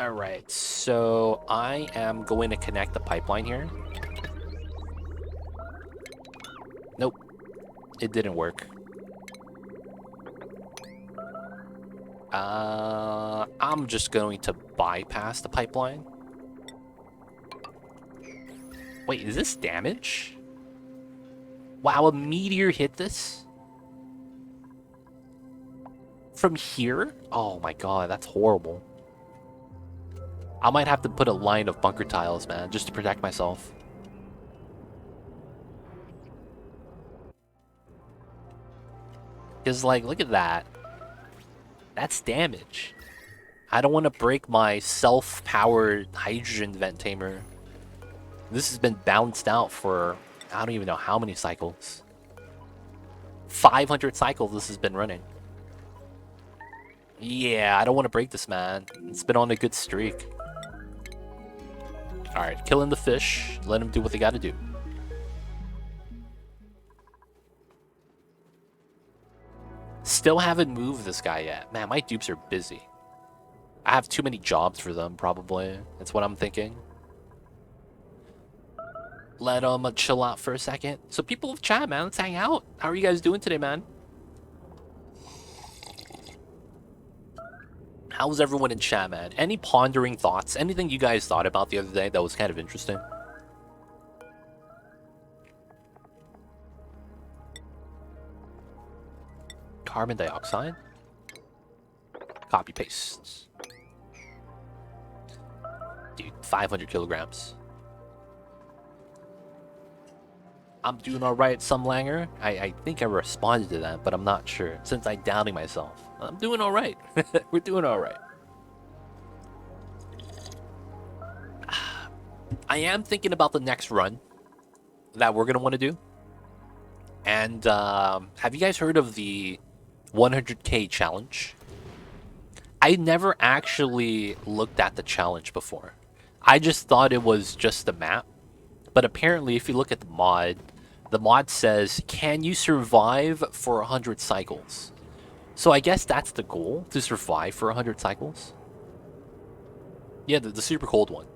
Alright, so I am going to connect the pipeline here. Nope, it didn't work. I'm just going to bypass the pipeline. Wait, is this damage? Wow, a meteor hit this? From here? Oh my god, that's horrible. I might have to put a line of bunker tiles, man, just to protect myself. Because, like, look at that. That's damage. I don't want to break my self-powered hydrogen vent tamer. This has been balanced out for, I don't even know how many cycles. 500 cycles this has been running. Yeah, I don't want to break this, man. It's been on a good streak. Alright, killing the fish. Let them do what they gotta do. Still haven't moved this guy yet. Man, my dupes are busy. I have too many jobs for them, probably. That's what I'm thinking. Let them chill out for a second. So people of chat, man, let's hang out. How are you guys doing today, man? How's everyone in chat, man? Any pondering thoughts? Anything you guys thought about the other day that was kind of interesting? Carbon dioxide? Copy paste. Dude, 500 kilograms. I'm doing alright, some Langer. I think I responded to that, but I'm not sure, since I'm doubting myself. I'm doing alright. We're doing alright. I am thinking about the next run that we're going to want to do. And have you guys heard of the 100k challenge? I never actually looked at the challenge before. I just thought it was just a map. But apparently, if you look at the mod says, can you survive for 100 cycles? So I guess that's the goal, to survive for 100 cycles. Yeah, the super cold one.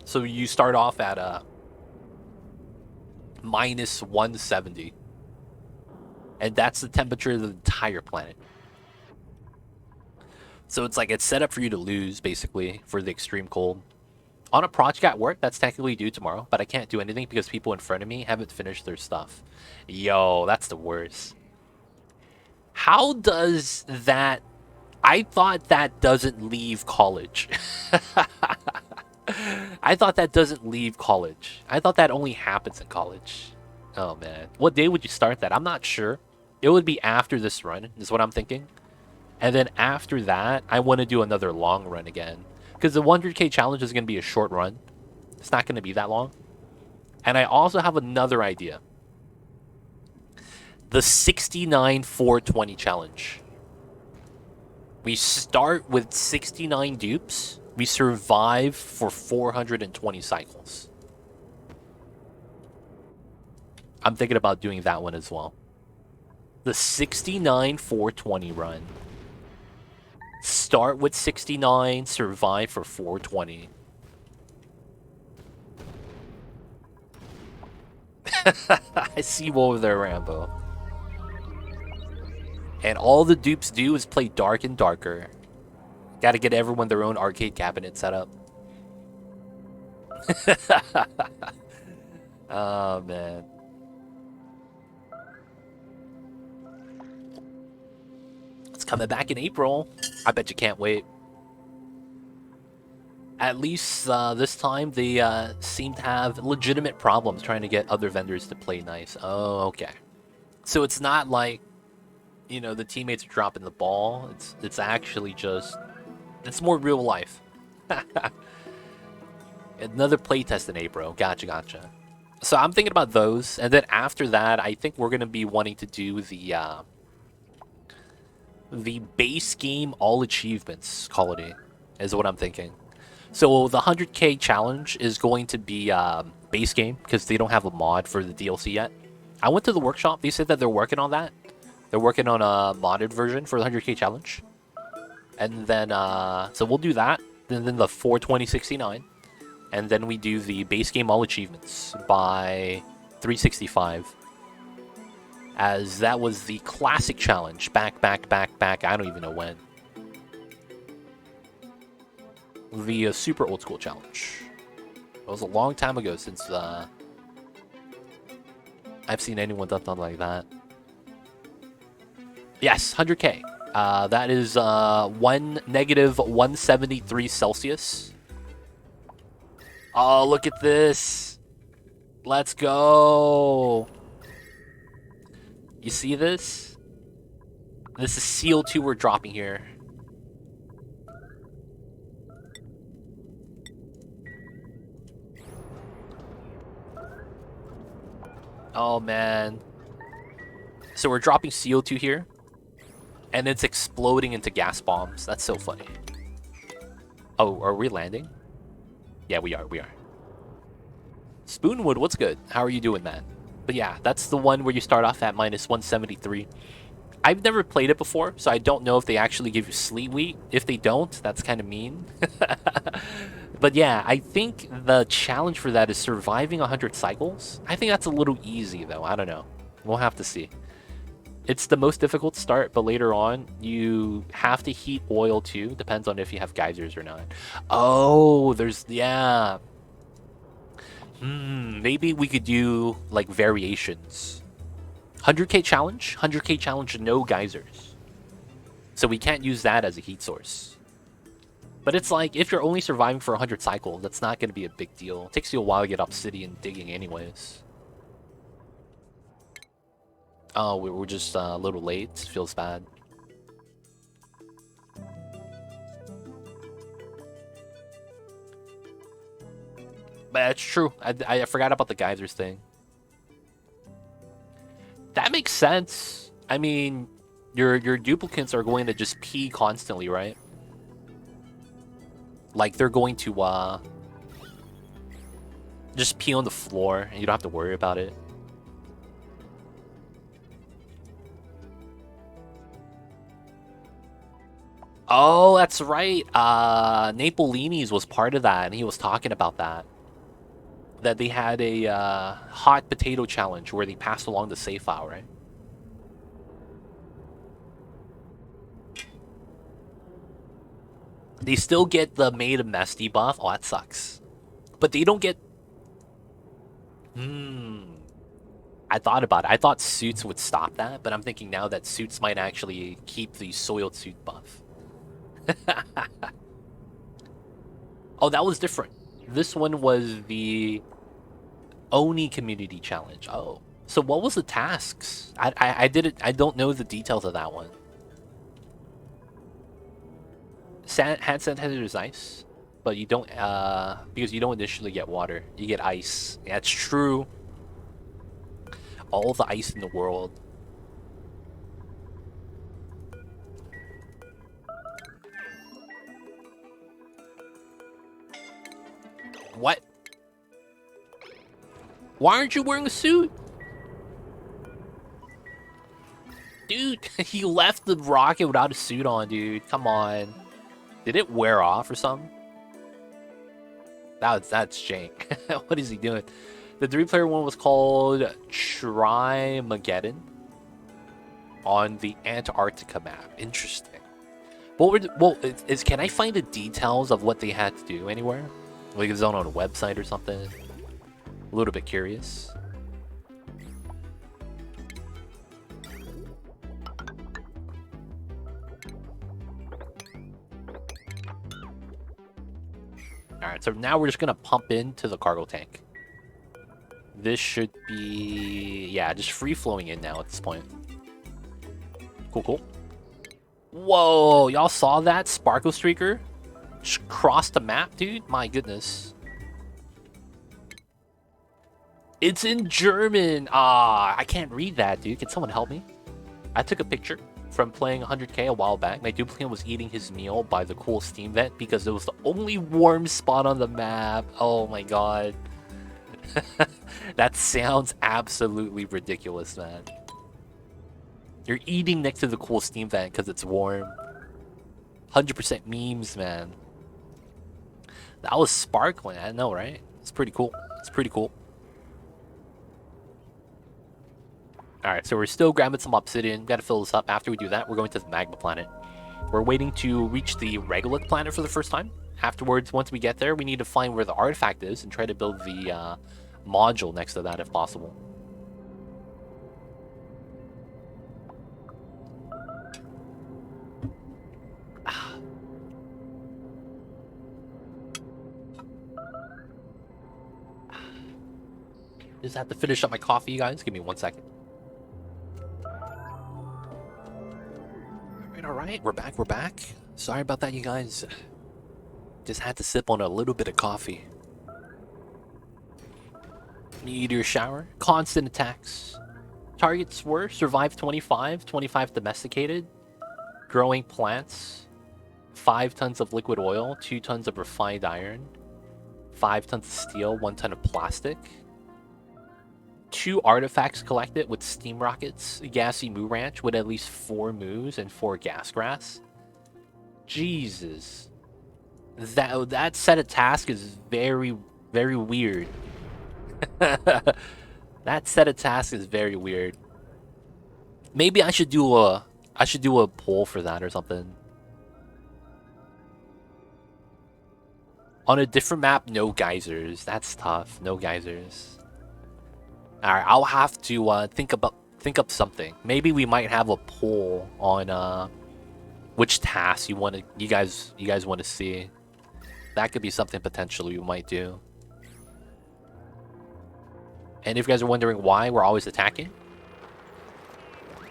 So you start off at minus 170. And that's the temperature of the entire planet. So it's like it's set up for you to lose, basically, for the extreme cold. On a project at work that's technically due tomorrow, but I can't do anything because people in front of me haven't finished their stuff. Yo, that's the worst. How does that... I thought that doesn't leave college. I thought that doesn't leave college. I thought that only happens in college. Oh, man. What day would you start that? I'm not sure. It would be after this run, is what I'm thinking. And then after that, I want to do another long run again. Because the 100k challenge is going to be a short run. It's not going to be that long. And I also have another idea. The 69 420 challenge. We start with 69 dupes. We survive for 420 cycles. I'm thinking about doing that one as well. The 69 420 run. Start with 69, survive for 420. I see you over there, Rambo. And all the dupes do is play dark and darker. Gotta get everyone their own arcade cabinet set up. Oh, man. It's coming back in April. I bet you can't wait. At least this time they seem to have legitimate problems trying to get other vendors to play nice. Oh, okay. So it's not like, you know, the teammates are dropping the ball. It's actually just, it's more real life. Another playtest in April. Gotcha. So I'm thinking about those, and then after that, I think we're gonna be wanting to do the base game all achievements quality is what I'm thinking. So the 100k challenge is going to be base game because they don't have a mod for the DLC yet. I went to the workshop. They said that they're working on that. They're working on a modded version for the 100k challenge. And then, so we'll do that. Then the 42069. And then we do the base game all achievements by 365. As that was the classic challenge. Back, I don't even know when. The super old school challenge. It was a long time ago since I've seen anyone done like that. Yes, 100k. That is negative 173 Celsius. Oh, look at this. Let's go. You see this? This is CO2 we're dropping here. Oh, man. So we're dropping CO2 here. And it's exploding into gas bombs. That's so funny. Oh, are we landing? Yeah, we are. Spoonwood, what's good? How are you doing, man? But yeah, that's the one where you start off at minus 173. I've never played it before, so I don't know if they actually give you sleep wheat. If they don't, that's kind of mean. But yeah, I think the challenge for that is surviving 100 cycles. I think that's a little easy, though. I don't know. We'll have to see. It's the most difficult start, but later on, you have to heat oil too. Depends on if you have geysers or not. Oh, there's... Yeah. Maybe we could do, like, variations. 100k challenge? 100k challenge, no geysers. So we can't use that as a heat source. But it's like, if you're only surviving for 100 cycles, that's not going to be a big deal. It takes you a while to get obsidian digging anyways. Oh, we're just a little late. Feels bad. But it's true. I forgot about the geysers thing. That makes sense. I mean, your duplicates are going to just pee constantly, right? Like, they're going to just pee on the floor, and you don't have to worry about it. Oh, that's right. Napolini's was part of that, and he was talking about that. That they had a hot potato challenge where they passed along the save file, right? They still get the made a mess debuff. Oh, that sucks. But they don't get... I thought about it. I thought suits would stop that, but I'm thinking now that suits might actually keep the soiled suit buff. Oh, that was different. This one was the Oni community challenge. Oh, so what was the tasks? I did it. I don't know the details of that one. Hand sanitizer is nice, but you don't because you don't initially get water. You get ice. Yeah, it's true. All the ice in the world. What? Why aren't you wearing a suit? Dude, he left the rocket without a suit on, dude. Come on. Did it wear off or something? That's jank. What is he doing? The 3-player one was called Trimageddon on the Antarctica map. Interesting. Can I find the details of what they had to do anywhere? Like, it's on a website or something? A little bit curious. Alright, so now we're just gonna pump into the cargo tank. This should be... yeah, just free-flowing in now at this point. Cool. Whoa, y'all saw that? Sparkle Streaker? Just crossed the map, dude? My goodness. It's in German! Ah, I can't read that, dude. Can someone help me? I took a picture from playing 100k a while back. My duplicate was eating his meal by the cool steam vent because it was the only warm spot on the map. Oh my god. That sounds absolutely ridiculous, man. You're eating next to the cool steam vent because it's warm. 100% memes, man. That was sparkling. I know, right? It's pretty cool. It's pretty cool. Alright, so we're still grabbing some obsidian. Gotta fill this up. After we do that, we're going to the magma planet. We're waiting to reach the regolith planet for the first time. Afterwards, once we get there, we need to find where the artifact is and try to build the module next to that if possible. Just have to finish up my coffee, you guys. Give me 1 second. Alright, we're back. Sorry about that, you guys. Just had to sip on a little bit of coffee. Meteor shower. Constant attacks. Targets were survive 25, 25 domesticated. Growing plants. 5 tons of liquid oil, 2 tons of refined iron. 5 tons of steel, 1 ton of plastic. 2 artifacts collected with steam rockets, a gassy moo ranch with at least 4 moos and 4 gas grass. Jesus. That set of task is very, very weird. That set of task is very weird. Maybe I should do a poll for that or something. On a different map, no geysers. That's tough. No geysers. Alright, I'll have to think up something. Maybe we might have a poll on which tasks you guys want to see. That could be something potentially we might do. And if you guys are wondering why we're always attacking,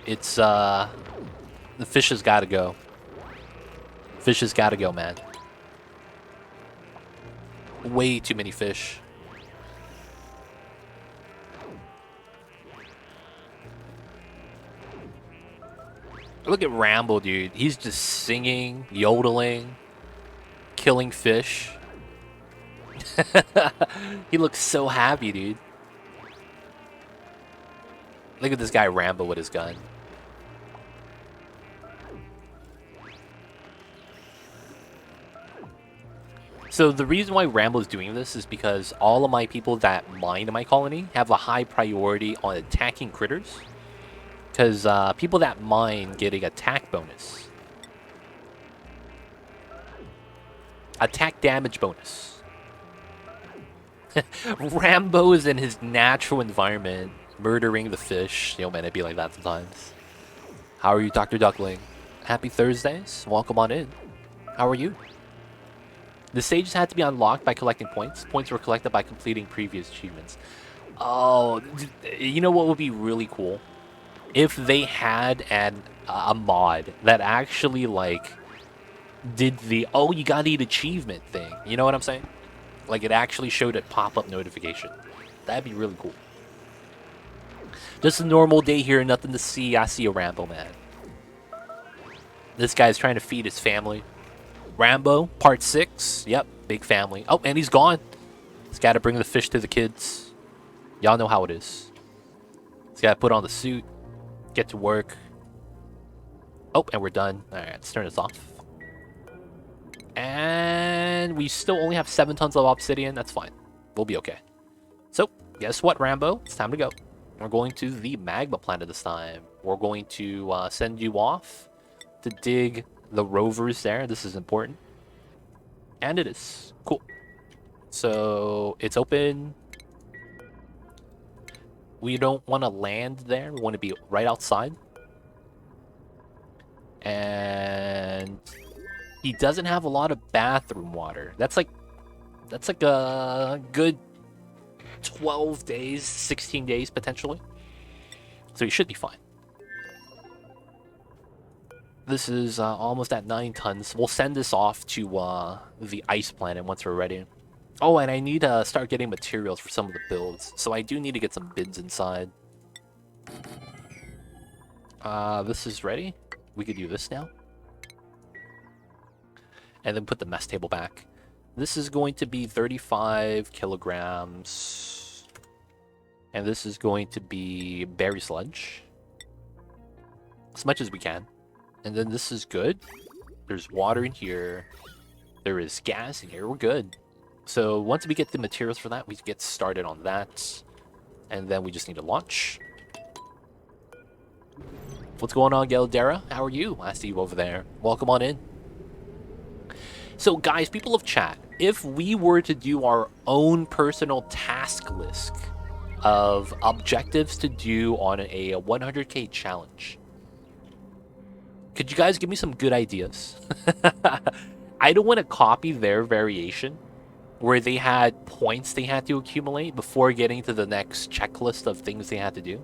it's the fish has got to go. Fish has got to go, man. Way too many fish. Look at Rambo, dude. He's just singing, yodeling, killing fish. He looks so happy, dude. Look at this guy Rambo with his gun. So the reason why Rambo's doing this is because all of my people that mine in my colony have a high priority on attacking critters. Because people that mine get an attack bonus. Attack damage bonus. Rambo is in his natural environment, murdering the fish. Yo, man, it'd be like that sometimes. How are you, Dr. Duckling? Happy Thursdays. Welcome on in. How are you? The stages had to be unlocked by collecting points. Points were collected by completing previous achievements. Oh, you know what would be really cool? If they had a mod that actually, like, did the, oh, you got the achievement thing. You know what I'm saying? Like, it actually showed a pop-up notification. That'd be really cool. Just a normal day here, nothing to see. I see a Rambo, man. This guy's trying to feed his family. Rambo, part 6. Yep, big family. Oh, and he's gone. He's got to bring the fish to the kids. Y'all know how it is. He's got to put on the suit. Get to work. Oh, and we're done. Alright, let's turn this off. And we still only have 7 tons of obsidian. That's fine. We'll be okay. So, guess what, Rambo? It's time to go. We're going to the magma planet this time. We're going to send you off to dig the rovers there. This is important. And it is. Cool. So, it's open. We don't want to land there. We want to be right outside. And he doesn't have a lot of bathroom water. That's like a good 12 days, 16 days potentially. So he should be fine. This is almost at 9 tons. We'll send this off to the ice planet once we're ready. Oh, and I need to start getting materials for some of the builds. So I do need to get some bids inside. This is ready. We could do this now. And then put the mess table back. This is going to be 35 kilograms. And this is going to be berry sludge. As much as we can. And then this is good. There's water in here. There is gas in here. We're good. So once we get the materials for that, we get started on that. And then we just need to launch. What's going on, Geldera? How are you? I see you over there. Welcome on in. So guys, people of chat, if we were to do our own personal task list of objectives to do on a 100k challenge, could you guys give me some good ideas? I don't want to copy their variation where they had points they had to accumulate before getting to the next checklist of things they had to do.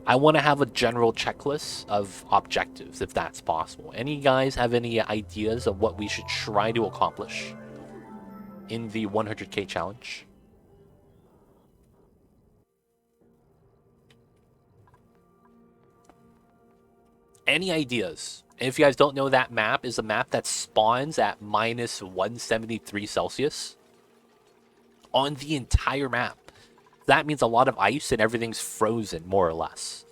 I want to have a general checklist of objectives, if that's possible. Any guys have any ideas of what we should try to accomplish in the 100k challenge? Any ideas? And if you guys don't know, that map is a map that spawns at minus 173 Celsius on the entire map. That means a lot of ice and everything's frozen, more or less.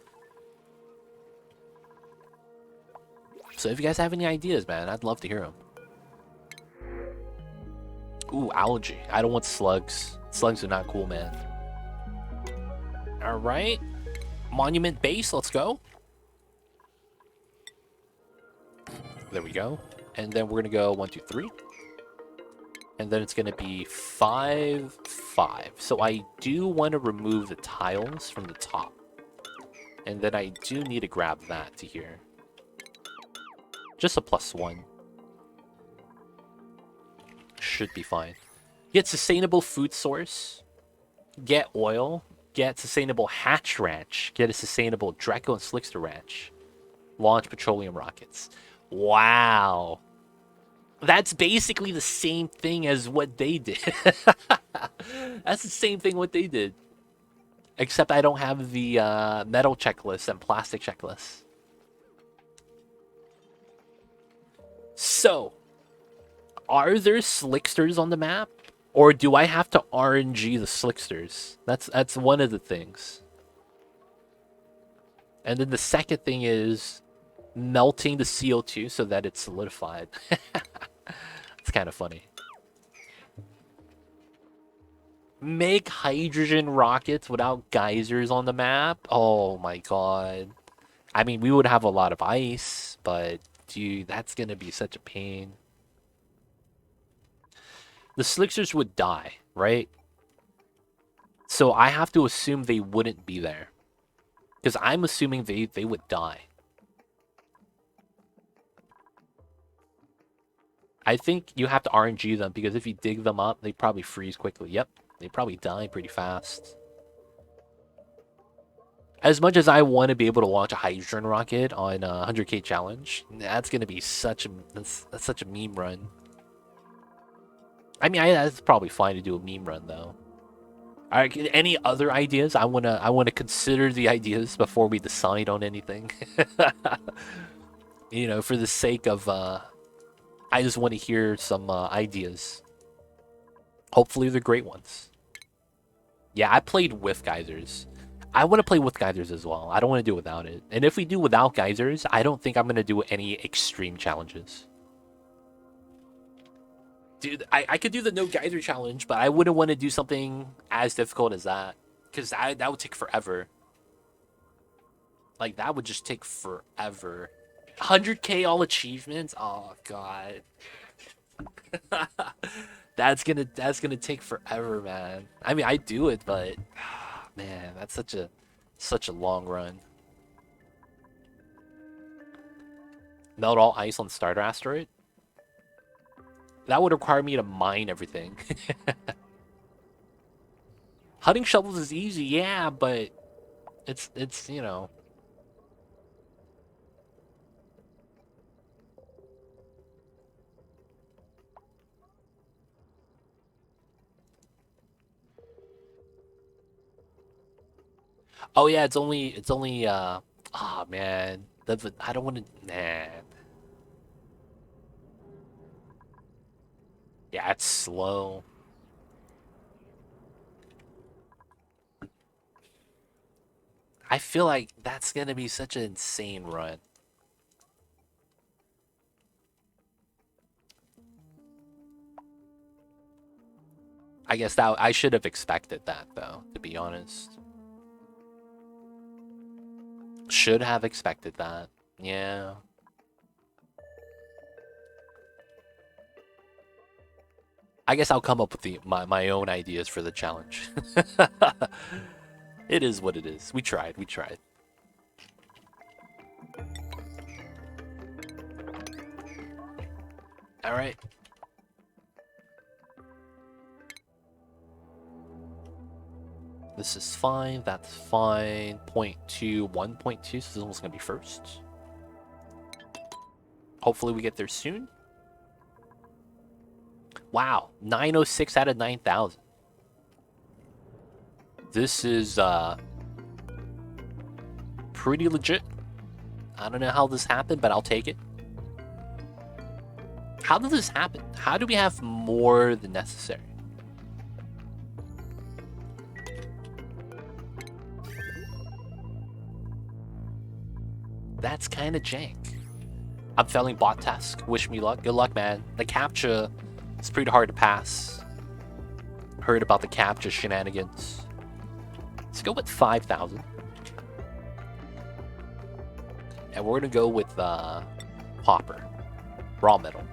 So if you guys have any ideas, man, I'd love to hear them. Ooh, algae. I don't want slugs. Slugs are not cool, man. All right. Monument base, let's go. There we go. And then we're going to go 1, 2, 3. And then it's going to be 5, 5. So I do want to remove the tiles from the top. And then I do need to grab that to here. Just a +1. Should be fine. Get sustainable food source. Get oil. Get sustainable hatch ranch. Get a sustainable Draco and Slickster ranch. Launch petroleum rockets. Wow. That's basically the same thing as what they did. That's the same thing what they did. Except I don't have the metal checklist and plastic checklist. So, are there slicksters on the map? Or do I have to RNG the slicksters? That's one of the things. And then the second thing is melting the CO2 so that it's solidified. It's kind of funny. Make hydrogen rockets without geysers on the map? Oh my god. I mean, we would have a lot of ice, but dude, that's gonna be such a pain. The slicksters would die, right? So I have to assume they wouldn't be there. Because I'm assuming they would die. I think you have to RNG them, because if you dig them up, they probably freeze quickly. Yep, they probably die pretty fast. As much as I want to be able to launch a hydrogen rocket on a 100k challenge, that's gonna be such a that's such a meme run. I mean, that's probably fine to do a meme run though. All right, any other ideas? I wanna consider the ideas before we decide on anything. You know, for the sake of I just want to hear some ideas. Hopefully they're great ones. Yeah, I played with geysers. I want to play with geysers as well. I don't want to do without it. And if we do without geysers, I don't think I'm going to do any extreme challenges. Dude, I could do the no geyser challenge, but I wouldn't want to do something as difficult as that. Because that would take forever. Like, that would just take forever. 100k all achievements? Oh, God. That's gonna take forever, man. I mean, I do it, but man, that's such a long run. Melt all ice on starter asteroid? That would require me to mine everything. Hunting shovels is easy, yeah, but it's you know. Oh yeah, it's only oh man. I don't want to man. Yeah, it's slow. I feel like that's gonna be such an insane run. I guess that I should have expected that, though, to be honest. Should have expected that. Yeah. I guess I'll come up with my own ideas for the challenge. It is what it is. We tried. We tried. All right. This is fine. That's fine. 0.2, 1.2. So this one's going to be first. Hopefully we get there soon. Wow. 906 out of 9,000. This is pretty legit. I don't know how this happened, but I'll take it. How did this happen? How do we have more than necessary? That's kind of jank. I'm failing bot task. Wish me luck. Good luck, man. The captcha is pretty hard to pass. Heard about the captcha shenanigans. Let's go with 5,000. And we're going to go with Hopper. Raw metal.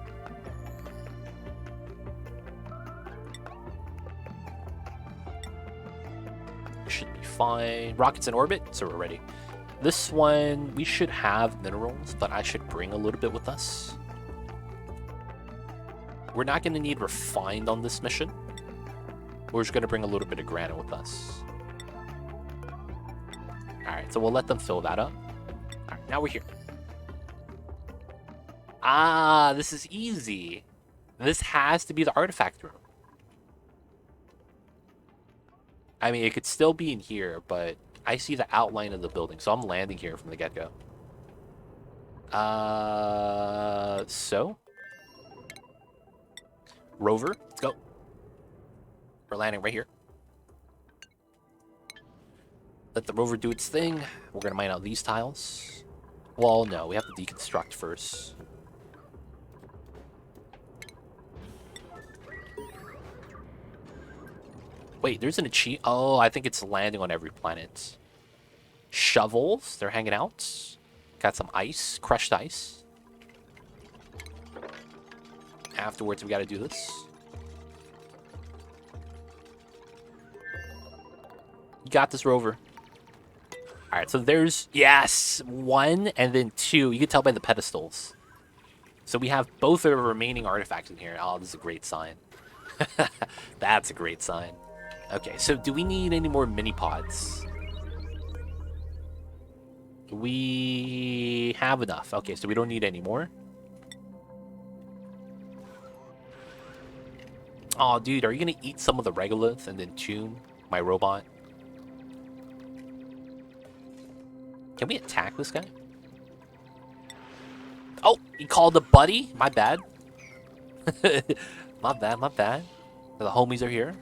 Should be fine. Rockets in orbit, so we're ready. This one, we should have minerals, but I should bring a little bit with us. We're not going to need refined on this mission. We're just going to bring a little bit of granite with us. Alright, so we'll let them fill that up. Alright, now we're here. Ah, this is easy. This has to be the artifact room. I mean, it could still be in here, but I see the outline of the building, so I'm landing here from the get-go. So? Rover, let's go. We're landing right here. Let the rover do its thing. We're gonna mine out these tiles. Well, no, we have to deconstruct first. Wait, there's an achievement. Oh, I think it's landing on every planet. Shovels, they're hanging out. Got some ice, crushed ice. Afterwards, we gotta do this. You got this, rover. Alright, so there's, yes, 1 and then 2. You can tell by the pedestals. So we have both of the remaining artifacts in here. Oh, this is a great sign. That's a great sign. Okay, so do we need any more mini pods? We have enough. Okay, so we don't need any more. Oh, dude, are you gonna eat some of the regoliths and then tune my robot? Can we attack this guy? Oh, he called a buddy? My bad. My bad, my bad. The homies are here.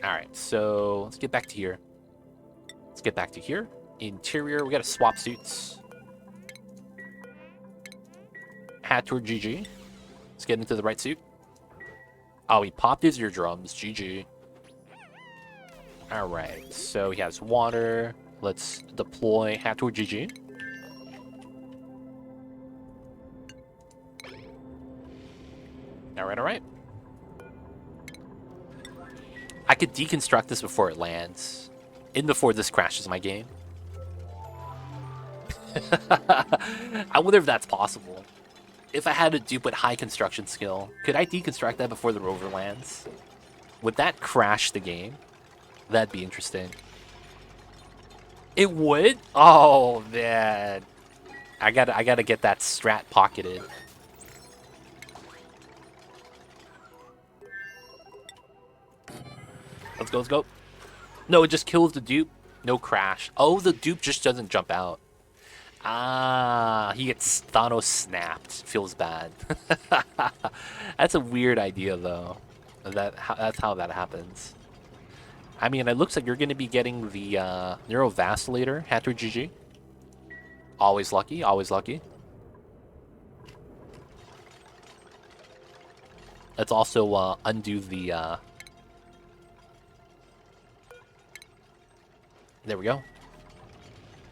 Alright, so let's get back to here. Let's get back to here. Interior, we gotta swap suits. Hat tour GG. Let's get into the right suit. Oh, he popped his eardrums. GG. Alright, so he has water. Let's deploy hat tour GG. Alright, alright. I could deconstruct this before it lands. And before this crashes my game. I wonder if that's possible. If I had a dupe with high construction skill, could I deconstruct that before the rover lands? Would that crash the game? That'd be interesting. It would? Oh, man. I gotta get that strat pocketed. Let's go, let's go. No, it just kills the dupe. No crash. Oh, the dupe just doesn't jump out. Ah, he gets Thanos snapped. Feels bad. That's a weird idea, though. That's how that happens. I mean, it looks like you're going to be getting the Neurovacillator, Hatter GG. Always lucky, always lucky. Let's also undo the... There we go.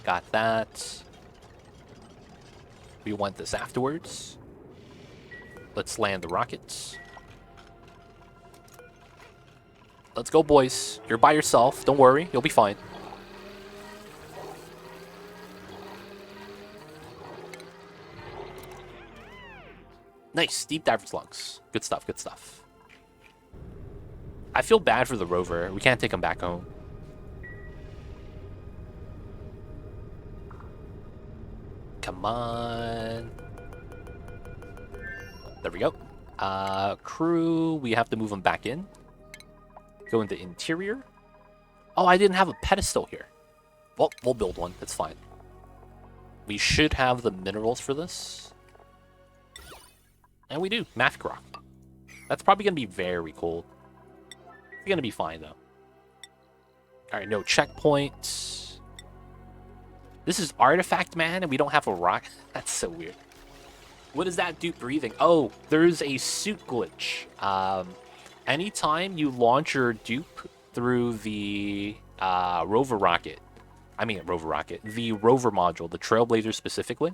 Got that. We want this afterwards. Let's land the rockets. Let's go, boys. You're by yourself. Don't worry. You'll be fine. Nice. Deep diver's lungs. Good stuff. Good stuff. I feel bad for the rover. We can't take him back home. Come on. There we go. Crew, we have to move them back in. Go into interior. Oh, I didn't have a pedestal here. Well, we'll build one. That's fine. We should have the minerals for this. And we do. Mafic rock. That's probably going to be very cold. It's going to be fine, though. Alright, no checkpoints. This is Artifact Man, and we don't have a rock? That's so weird. What is that dude breathing? Oh, there's a suit glitch. Anytime you launch your dupe through the rover rocket, the rover module, the Trailblazer specifically,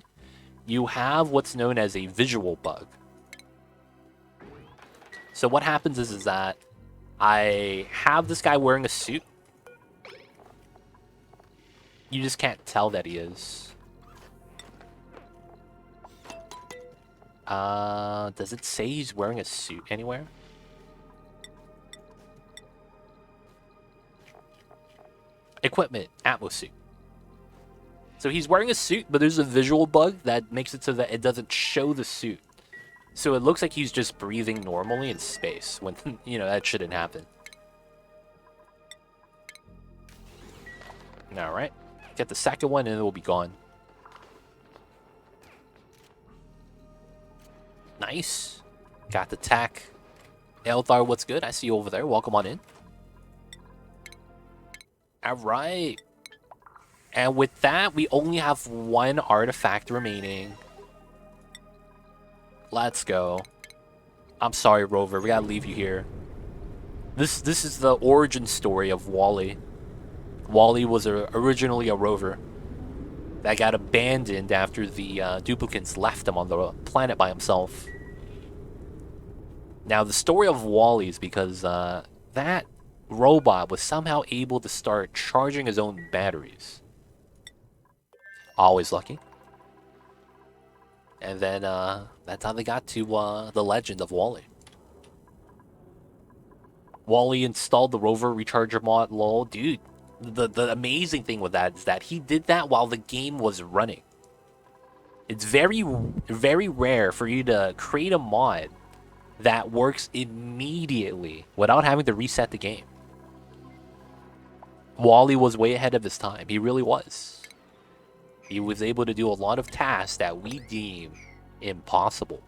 you have what's known as a visual bug. So what happens is that I have this guy wearing a suit. You just can't tell that he is. Does it say he's wearing a suit anywhere? Equipment, Atmos suit. So he's wearing a suit, but there's a visual bug that makes it so that it doesn't show the suit. So it looks like he's just breathing normally in space when, you know, that shouldn't happen. Alright. Get the second one and it will be gone. Nice. Got the tack. Elthar, what's good? I see you over there. Welcome on in. Alright. And with that, we only have one artifact remaining. Let's go. I'm sorry, Rover. We gotta leave you here. This is the origin story of Wally. Wally was originally a rover that got abandoned after the duplicants left him on the planet by himself. Now, the story of Wally is because that robot was somehow able to start charging his own batteries. Always lucky. And then that's how they got to the legend of Wally. Wally installed the rover recharger mod. Lol, dude. The amazing thing with that is that he did that while the game was running. It's very, very rare for you to create a mod that works immediately without having to reset the game. Wally was way ahead of his time. He really was. He was able to do a lot of tasks that we deem impossible.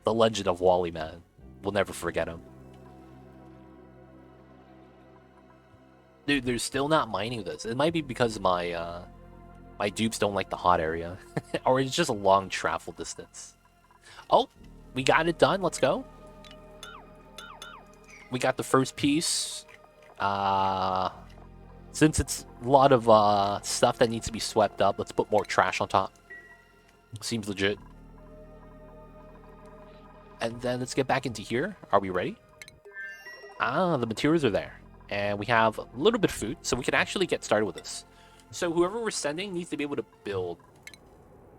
The legend of Wally, man. We'll never forget him. Dude, they're still not mining this. It might be because my my dupes don't like the hot area. Or it's just a long travel distance. Oh, we got it done. Let's go. We got the first piece. Since it's a lot of stuff that needs to be swept up, let's put more trash on top. Seems legit. And then let's get back into here. Are we ready? Ah, the materials are there. And we have a little bit of food, so we can actually get started with this. So whoever we're sending needs to be able to build.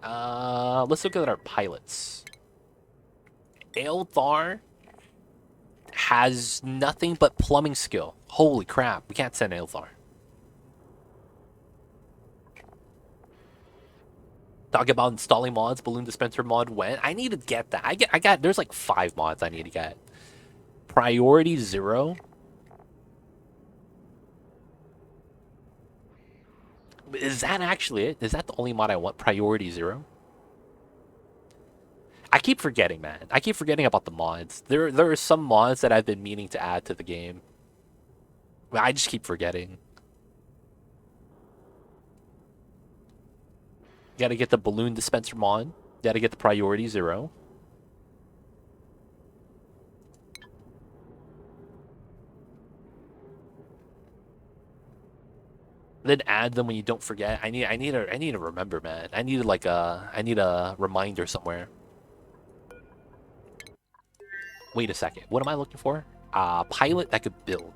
Let's look at our pilots. Elthar has nothing but plumbing skill. Holy crap, we can't send Elthar. Talk about installing mods, balloon dispenser mod when? I need to get that. I got, there's like 5 mods I need to get. Priority 0. Is that actually it? Is that the only mod I want? Priority 0? I keep forgetting, man. I keep forgetting about the mods. There are some mods that I've been meaning to add to the game. I just keep forgetting. You gotta get the balloon dispenser mod. You gotta get the priority 0. Then add them when you don't forget. I need to remember, man. I need a reminder somewhere. Wait a second. What am I looking for? Pilot that could build.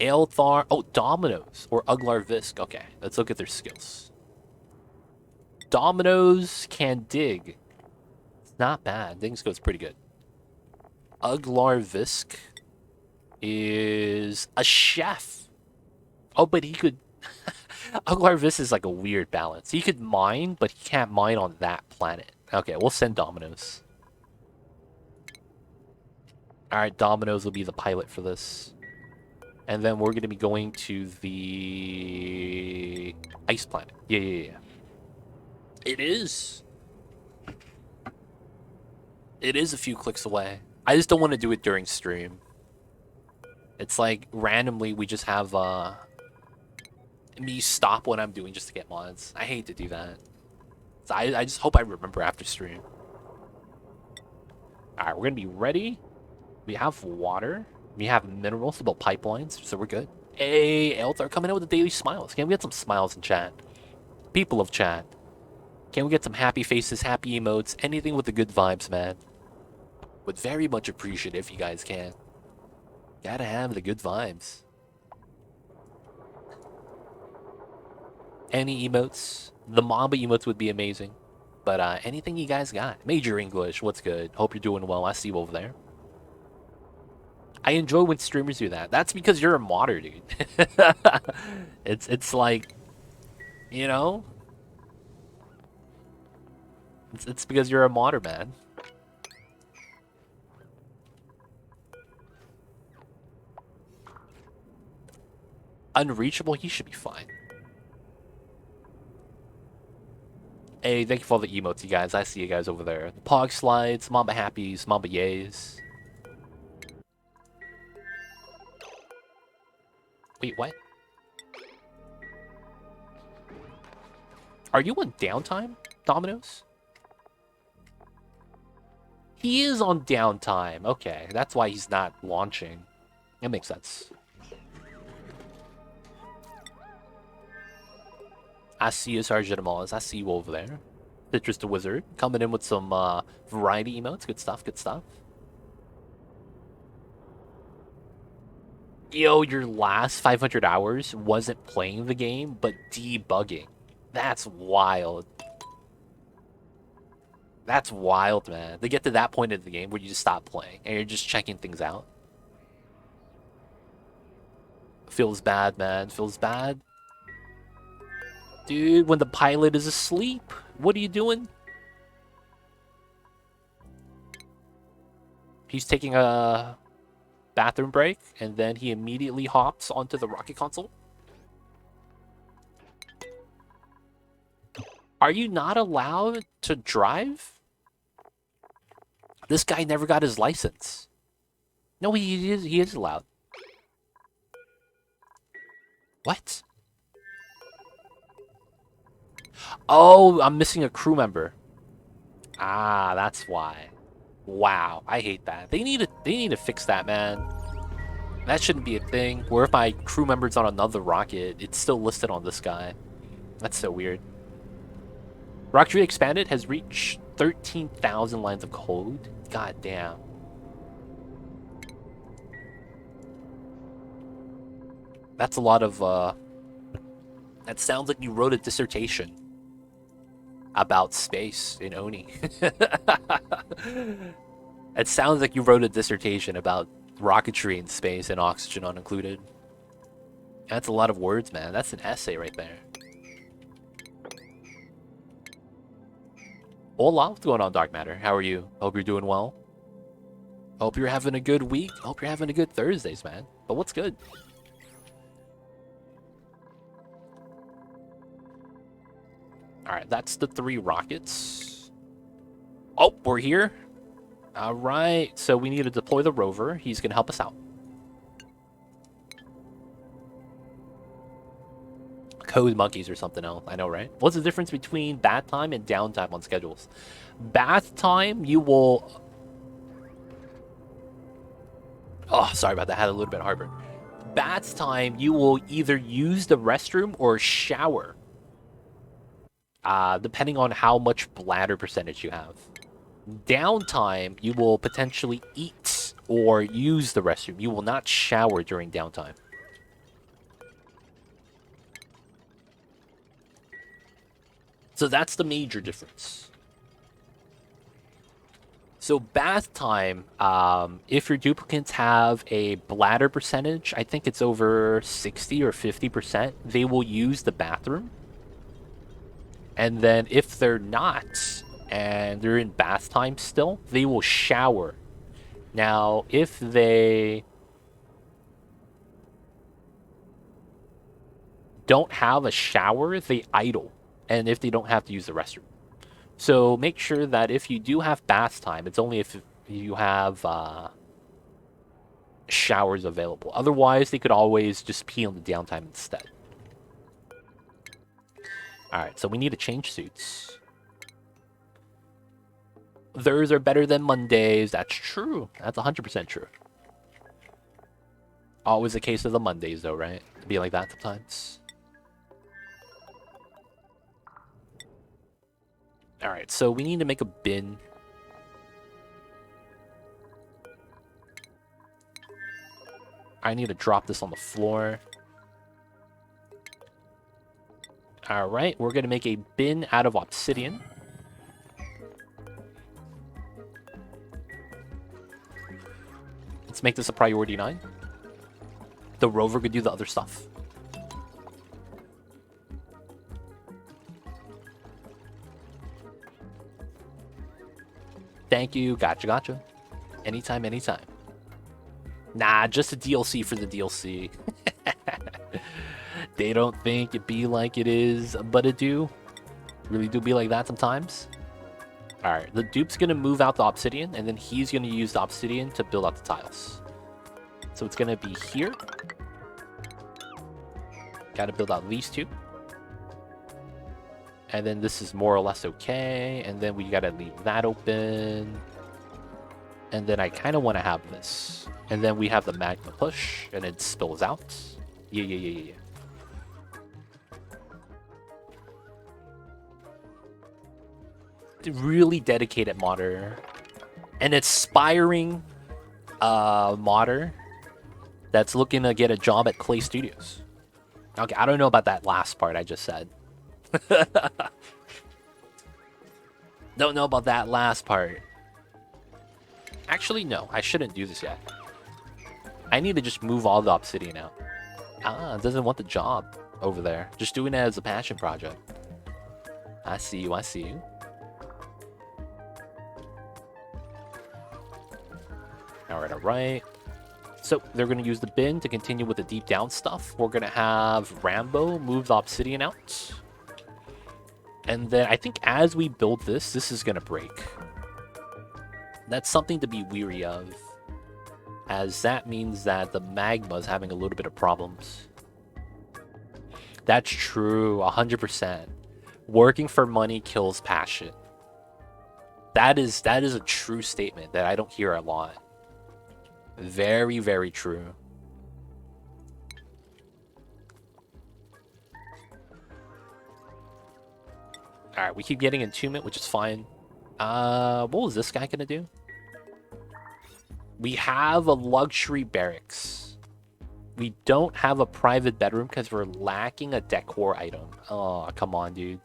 Aelthar. Oh, Dominoes or Uglar Visk. Okay, let's look at their skills. Dominoes can dig. It's not bad. Digging skills pretty good. Uglar Visk is a chef. Oh, but he could. Uglar Visk is like a weird balance. He could mine, but he can't mine on that planet. Okay, we'll send Dominoes. Alright, Dominoes will be the pilot for this. And then we're going to be going to the ice planet. Yeah. It is. It is a few clicks away. I just don't want to do it during stream. It's like randomly we just have me stop what I'm doing just to get mods. I hate to do that. So I just hope I remember after stream. Alright, we're going to be ready. We have water. We have minerals to build pipelines, so we're good. Hey, Elthar coming in with the daily smiles. Can we get some smiles in chat? People of chat. Can we get some happy faces, happy emotes, anything with the good vibes, man? Would very much appreciate it if you guys can. Gotta have the good vibes. Any emotes? The Mamba emotes would be amazing. But anything you guys got? Major English, what's good? Hope you're doing well. I see you over there. I enjoy when streamers do that. That's because you're a modder, dude. It's like, you know? It's because you're a modder, man. Unreachable, he should be fine. Hey, thank you for all the emotes, you guys. I see you guys over there. The Pog Slides, Mamba Happies, Mamba Yays. Wait, what? Are you on downtime, Dominoes? He is on downtime. Okay, that's why he's not launching. That makes sense. I see you, Sergeant Amolis. I see you over there. Citrus the Wizard coming in with some variety emotes. Good stuff, good stuff. Yo, your last 500 hours wasn't playing the game, but debugging. That's wild. That's wild, man. To get to that point of the game where you just stop playing and you're just checking things out. Feels bad, man. Feels bad. Dude, when the pilot is asleep, what are you doing? He's taking a bathroom break, and then he immediately hops onto the rocket console. Are you not allowed to drive? This guy never got his license. No, he is allowed. What? Oh, I'm missing a crew member. Ah, that's why. Wow, I hate that. They need to fix that, man. That shouldn't be a thing. Where if my crew member's on another rocket, it's still listed on this guy. That's so weird. Rocketry Expanded has reached 13,000 lines of code. God damn. That's a lot of, that sounds like you wrote a dissertation about space in Oni. It sounds like you wrote a dissertation about rocketry in space and oxygen unincluded. That's a lot of words, man. That's an essay right there. Hola, what's going on, Dark Matter? How are you? Hope you're doing well. Hope you're having a good week. Hope you're having a good Thursdays, man. But what's good? Alright, that's the 3 rockets. Oh, we're here. Alright, so we need to deploy the rover. He's going to help us out. Code monkeys or something else. I know, right? What's the difference between bath time and downtime on schedules? Bath time, you will... Oh, sorry about that. I had a little bit of heartburn. bath time, you will either use the restroom or shower, depending on how much bladder percentage you have. Downtime, you will potentially eat or use the restroom. You will not shower during downtime. So that's the major difference. So bath time, if your duplicates have a bladder percentage, I think it's over 60 or 50%, they will use the bathroom. And then if they're not, and they're in bath time still, they will shower. Now, if they don't have a shower, they idle. And if they don't have to use the restroom. So make sure that if you do have bath time, it's only if you have showers available. Otherwise, they could always just pee on the downtime instead. Alright, so we need to change suits. Thurs are better than Mondays. That's true. That's 100% true. Always a case of the Mondays, though, right? It'd be like that sometimes. Alright, so we need to make a bin. I need to drop this on the floor. Alright, we're going to make a bin out of obsidian. Let's make this a priority 9. The rover could do the other stuff. Thank you. Gotcha, gotcha. Anytime, anytime. Nah, just a DLC for the DLC. They don't think it be like it is, but it do. Really do be like that sometimes. Alright, the dupe's gonna move out the obsidian, and then he's gonna use the obsidian to build out the tiles. So it's gonna be here. Gotta build out these two. And then this is more or less okay. And then we gotta leave that open. And then I kind of want to have this. And then we have the magma push, and it spills out. Yeah. Really dedicated modder. An aspiring modder that's looking to get a job at Clay Studios. Okay, I don't know about that last part I just said. Don't know about that last part. Actually, no. I shouldn't do this yet. I need to just move all the obsidian out. Ah, it doesn't want the job over there. Just doing it as a passion project. I see you, I see you. Alright. So, they're going to use the bin to continue with the deep down stuff. We're going to have Rambo move the obsidian out. And then I think as we build this is going to break. That's something to be weary of, as that means that the magma is having a little bit of problems. That's true, 100%. Working for money kills passion. That is a true statement that I don't hear a lot. Very, very true. Alright, we keep getting entombment, which is fine. What was this guy gonna do? We have a luxury barracks. We don't have a private bedroom because we're lacking a decor item. Oh, come on, dude.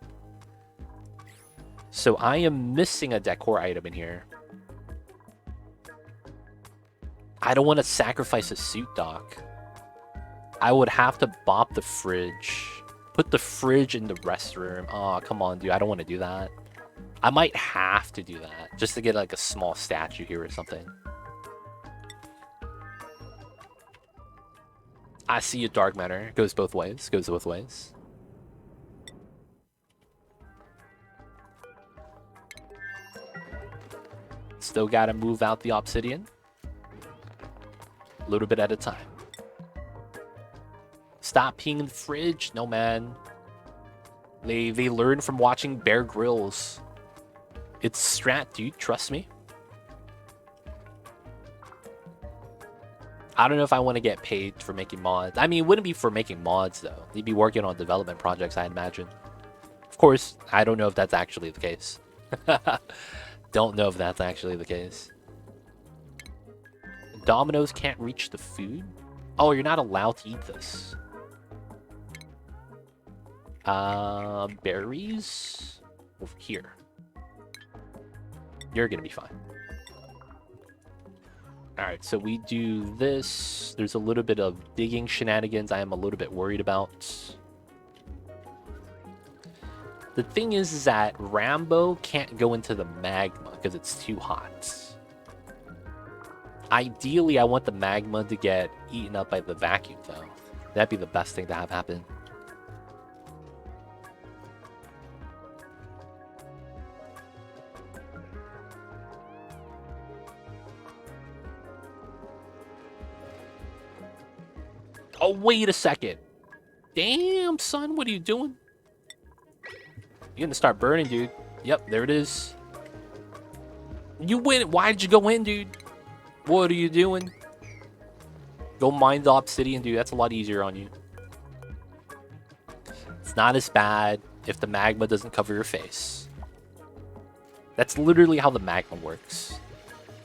So I am missing a decor item in here. I don't want to sacrifice a suit, Doc. I would have to bop the fridge. Put the fridge in the restroom. Oh, come on, dude. I don't want to do that. I might have to do that just to get like a small statue here or something. I see a dark matter. Goes both ways. Goes both ways. Still gotta move out the obsidian. A little bit at a time. Stop peeing in the fridge. No, man. They learn from watching Bear Grylls. It's strat, dude. Trust me. I don't know if I want to get paid for making mods. I mean, it wouldn't be for making mods, though. You'd be working on development projects, I'd imagine. Of course, I don't know if that's actually the case. Don't know if that's actually the case. Dominoes can't reach the food? Oh, you're not allowed to eat this. Berries? Over here. You're gonna be fine. Alright, so we do this. There's a little bit of digging shenanigans I am a little bit worried about. The thing is that Rambo can't go into the magma because it's too hot. Ideally, I want the magma to get eaten up by the vacuum, though. That'd be the best thing to have happen. Oh, wait a second. Damn, son, what are you doing? You're gonna start burning, dude. Yep, there it is. You win. Why did you go in, dude? What are you doing? Go mine the obsidian, dude. That's a lot easier on you. It's not as bad if the magma doesn't cover your face. That's literally how the magma works.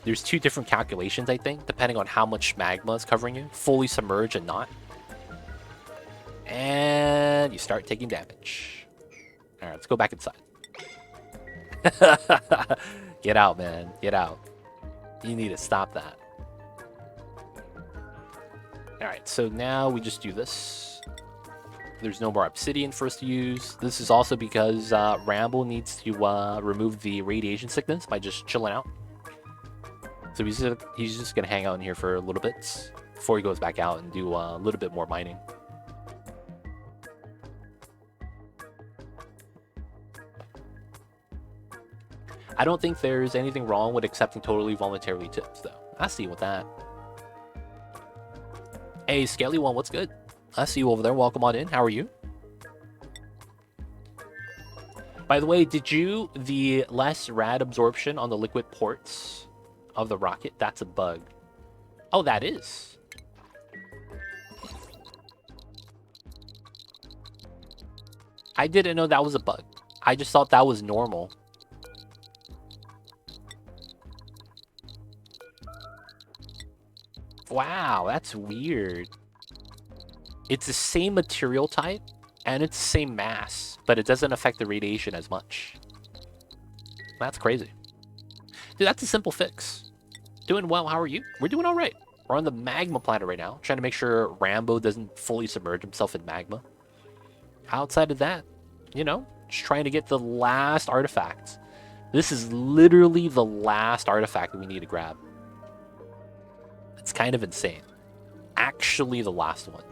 There's two different calculations, I think, depending on how much magma is covering you. Fully submerged and not. And you start taking damage. Alright, let's go back inside. Get out, man. Get out. You need to stop that. Alright, so now we just do this. There's no more obsidian for us to use. This is also because Rambo needs to remove the radiation sickness by just chilling out. So he's just going to hang out in here for a little bit before he goes back out and do a little bit more mining. I don't think there's anything wrong with accepting totally voluntarily tips, though. I see with that. Hey, Skelly One, what's good? I see you over there. Welcome on in. How are you? By the way, did you... The less rad absorption on the liquid ports of the rocket, that's a bug. Oh, that is. I didn't know that was a bug. I just thought that was normal. Wow, that's weird. It's the same material type, and it's the same mass, but it doesn't affect the radiation as much. That's crazy. Dude, that's a simple fix. Doing well, how are you? We're doing all right. We're on the magma planet right now, trying to make sure Rambo doesn't fully submerge himself in magma. Outside of that, you know, just trying to get the last artifact. This is literally the last artifact that we need to grab. It's kind of insane. Actually, the last one.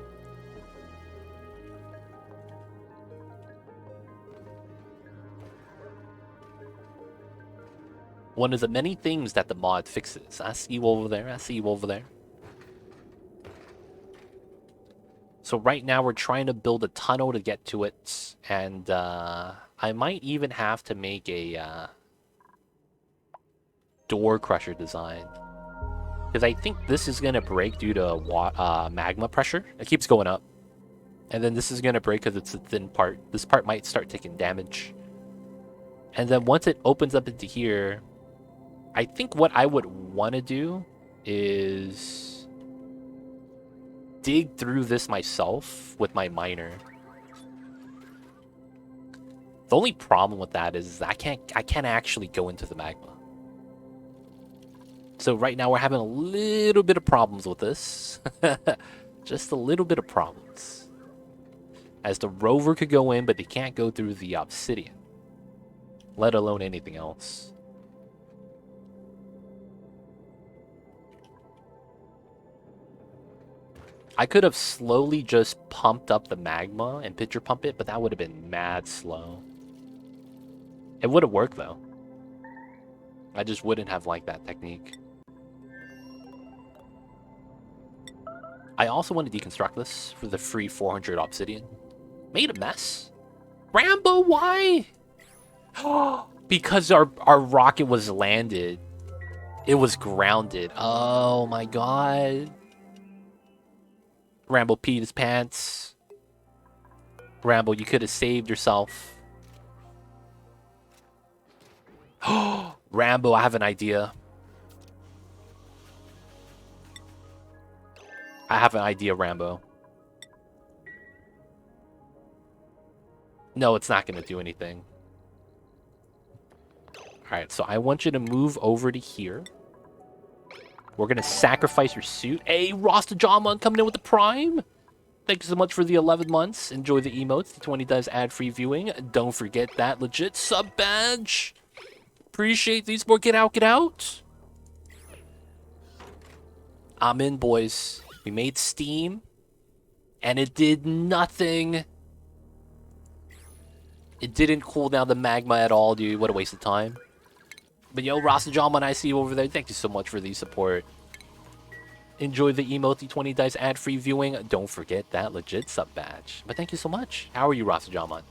One of the many things that the mod fixes. I see you over there. I see you over there. So right now we're trying to build a tunnel to get to it. And I might even have to make a door crusher design. Because I think this is going to break due to magma pressure. It keeps going up. And then this is going to break because it's a thin part. This part might start taking damage. And then once it opens up into here, I think what I would want to do is dig through this myself with my miner. The only problem with that is I can't actually go into the magma. So right now we're having a little bit of problems with this. Just a little bit of problems. As the rover could go in, but they can't go through the obsidian. Let alone anything else. I could have slowly just pumped up the magma and pitcher pump it, but that would have been mad slow. It would have worked though. I just wouldn't have liked that technique. I also want to deconstruct this for the free 400 obsidian. Made a mess. Rambo, why? Because our rocket was landed. It was grounded. Oh my god. Rambo peed his pants. Rambo, you could have saved yourself. Rambo, I have an idea. I have an idea, Rambo. No, it's not going to do anything. Alright, so I want you to move over to here. We're going to sacrifice your suit. Hey, Rasta Jawmon coming in with the Prime. Thank you so much for the 11 months. Enjoy the emotes. The 20 does ad-free viewing. Don't forget that legit sub badge. Appreciate these more. Get out, get out. I'm in, boys. We made Steam, and it did nothing. It didn't cool down the magma at all, dude. What a waste of time. But yo, Rasta Jawmon, I see you over there. Thank you so much for the support. Enjoy the emote, the 20 dice ad-free viewing. Don't forget that legit sub badge. But thank you so much. How are you, Rasta Jawmon?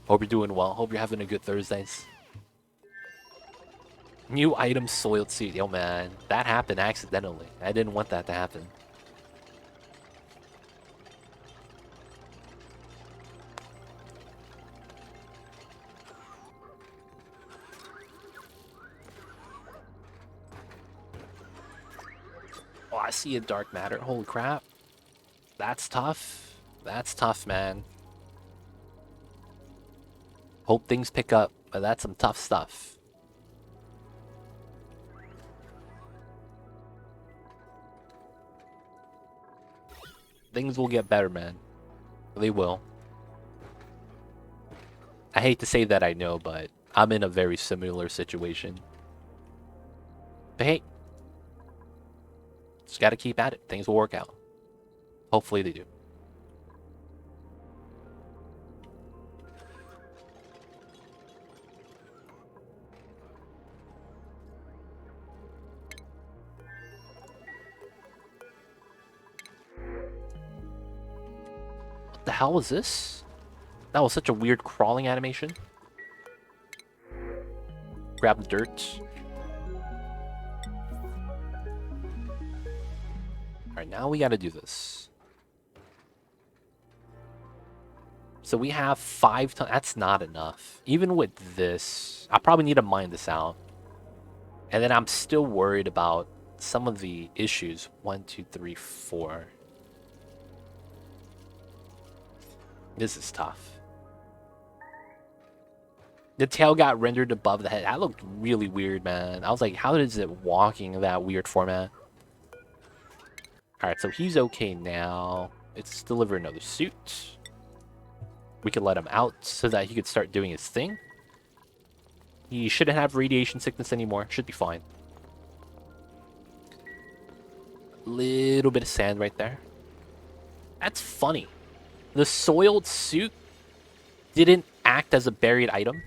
Hope you're doing well. Hope you're having a good Thursdays. New item, soiled suit. Yo, man, that happened accidentally. I didn't want that to happen. Oh, I see a dark matter. Holy crap. That's tough. That's tough, man. Hope things pick up, but that's some tough stuff. Things will get better, man. They will. I hate to say that, I know, but I'm in a very similar situation. But hey, just gotta keep at it. Things will work out. Hopefully they do. What the hell was this? That was such a weird crawling animation. Grab the dirt. Alright, now we gotta do this. So we have 5 tons. That's not enough. Even with this, I probably need to mine this out. And then I'm still worried about some of the issues. 1, 2, 3, 4. This is tough. The tail got rendered above the head. That looked really weird, man. I was like, how is it walking in that weird format? Alright, so he's okay now. Let's deliver another suit. We could let him out so that he could start doing his thing. He shouldn't have radiation sickness anymore. Should be fine. Little bit of sand right there. That's funny. The soiled suit didn't act as a buried item.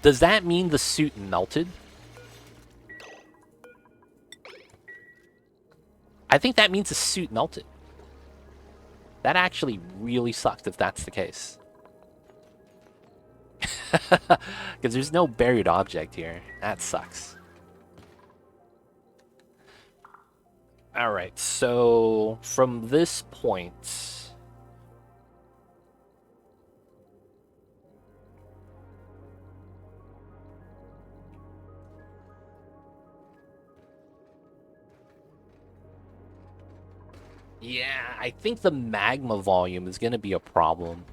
Does that mean the suit melted? I think that means the suit melted. That actually really sucks if that's the case. Because there's no buried object here. That sucks. Alright, so from this point... Yeah, I think the magma volume is going to be a problem.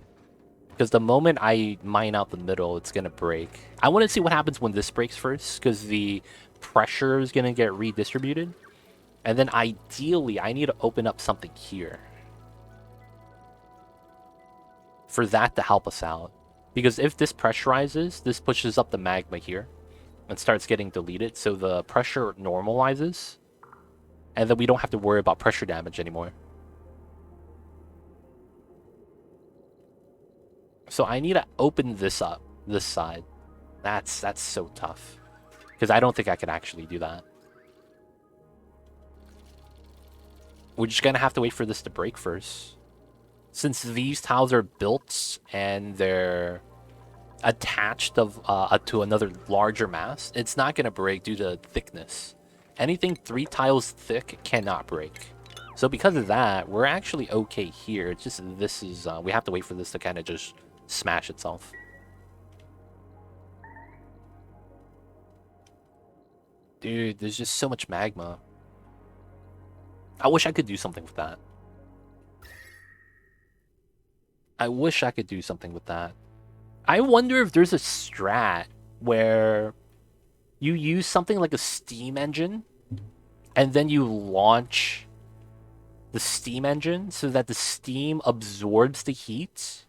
Because the moment I mine out the middle, it's going to break. I want to see what happens when this breaks first, because the pressure is going to get redistributed. And then ideally, I need to open up something here. For that to help us out. Because if this pressurizes, this pushes up the magma here. And starts getting deleted, so the pressure normalizes. And then we don't have to worry about pressure damage anymore. So I need to open this up, this side. That's so tough. Because I don't think I can actually do that. We're just going to have to wait for this to break first. Since these tiles are built and they're attached to another larger mass, it's not going to break due to thickness. Anything 3 tiles thick cannot break. So because of that, we're actually okay here. It's just this is we have to wait for this to kind of just smash itself. Dude, there's just so much magma. I wish I could do something with that. I wish I could do something with that. I wonder if there's a strat where you use something like a steam engine and then you launch the steam engine so that the steam absorbs the heat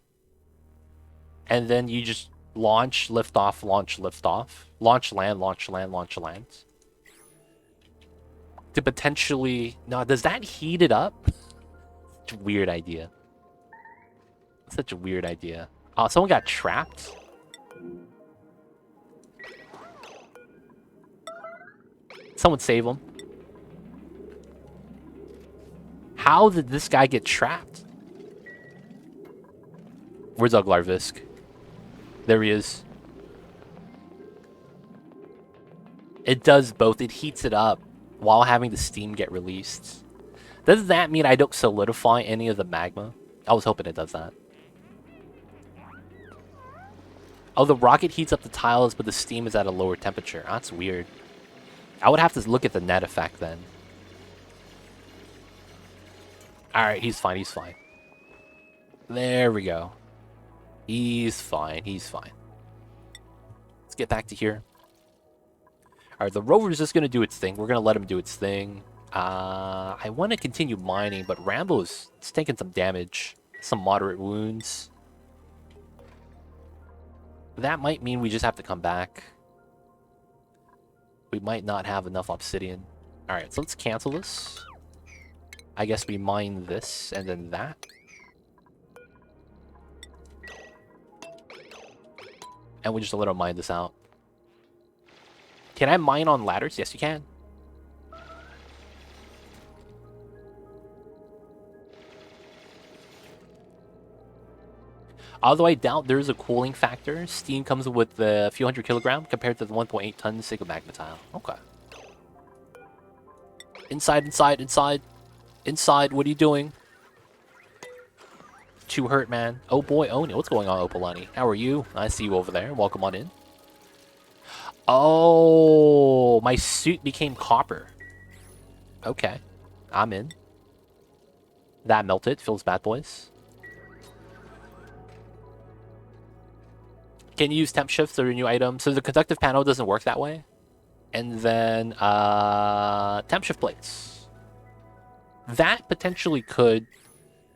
and then you just launch, lift off, launch, lift off, launch, land, launch, land, launch, land. To potentially... No, does that heat it up? Such a weird idea. Such a weird idea. Oh, someone got trapped? Someone save him. How did this guy get trapped? Where's Uglarvisk? There he is. It does both. It heats it up while having the steam get released. Does that mean I don't solidify any of the magma? I was hoping it does that. Oh, the rocket heats up the tiles, but the steam is at a lower temperature. Oh, that's weird. I would have to look at the net effect then. Alright, he's fine, he's fine. There we go. He's fine, he's fine. Let's get back to here. Alright, the rover is just going to do its thing. We're going to let him do its thing. I want to continue mining, but Rambo's taking some damage. Some moderate wounds. That might mean we just have to come back. We might not have enough obsidian. Alright, so let's cancel this. I guess we mine this and then that. And we just let him mine this out. Can I mine on ladders? Yes, you can. Although I doubt there's a cooling factor. Steam comes with a few hundred kilogram compared to the 1.8 ton single magma tile. Okay. Inside, inside, inside. Inside, what are you doing? Too hurt, man. Oh boy, Oni. What's going on, Opalani? How are you? I see you over there. Welcome on in. Oh, my suit became copper. Okay. I'm in. That melted. Feels bad, boys. Can you use temp shifts to renew items? So the conductive panel doesn't work that way. And then temp shift plates. That potentially could,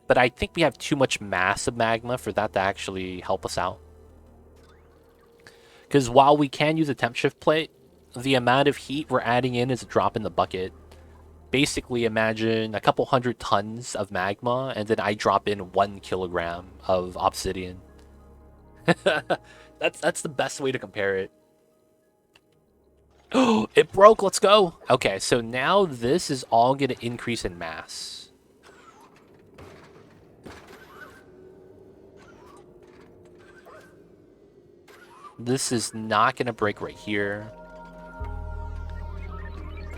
but I think we have too much mass of magma for that to actually help us out. Because while we can use a temp shift plate, the amount of heat we're adding in is a drop in the bucket. Basically, imagine a couple 100 tons of magma, and then I drop in 1 kilogram of obsidian. That's the best way to compare it. Oh, it broke. Let's go. Okay, so now this is all going to increase in mass. This is not going to break right here.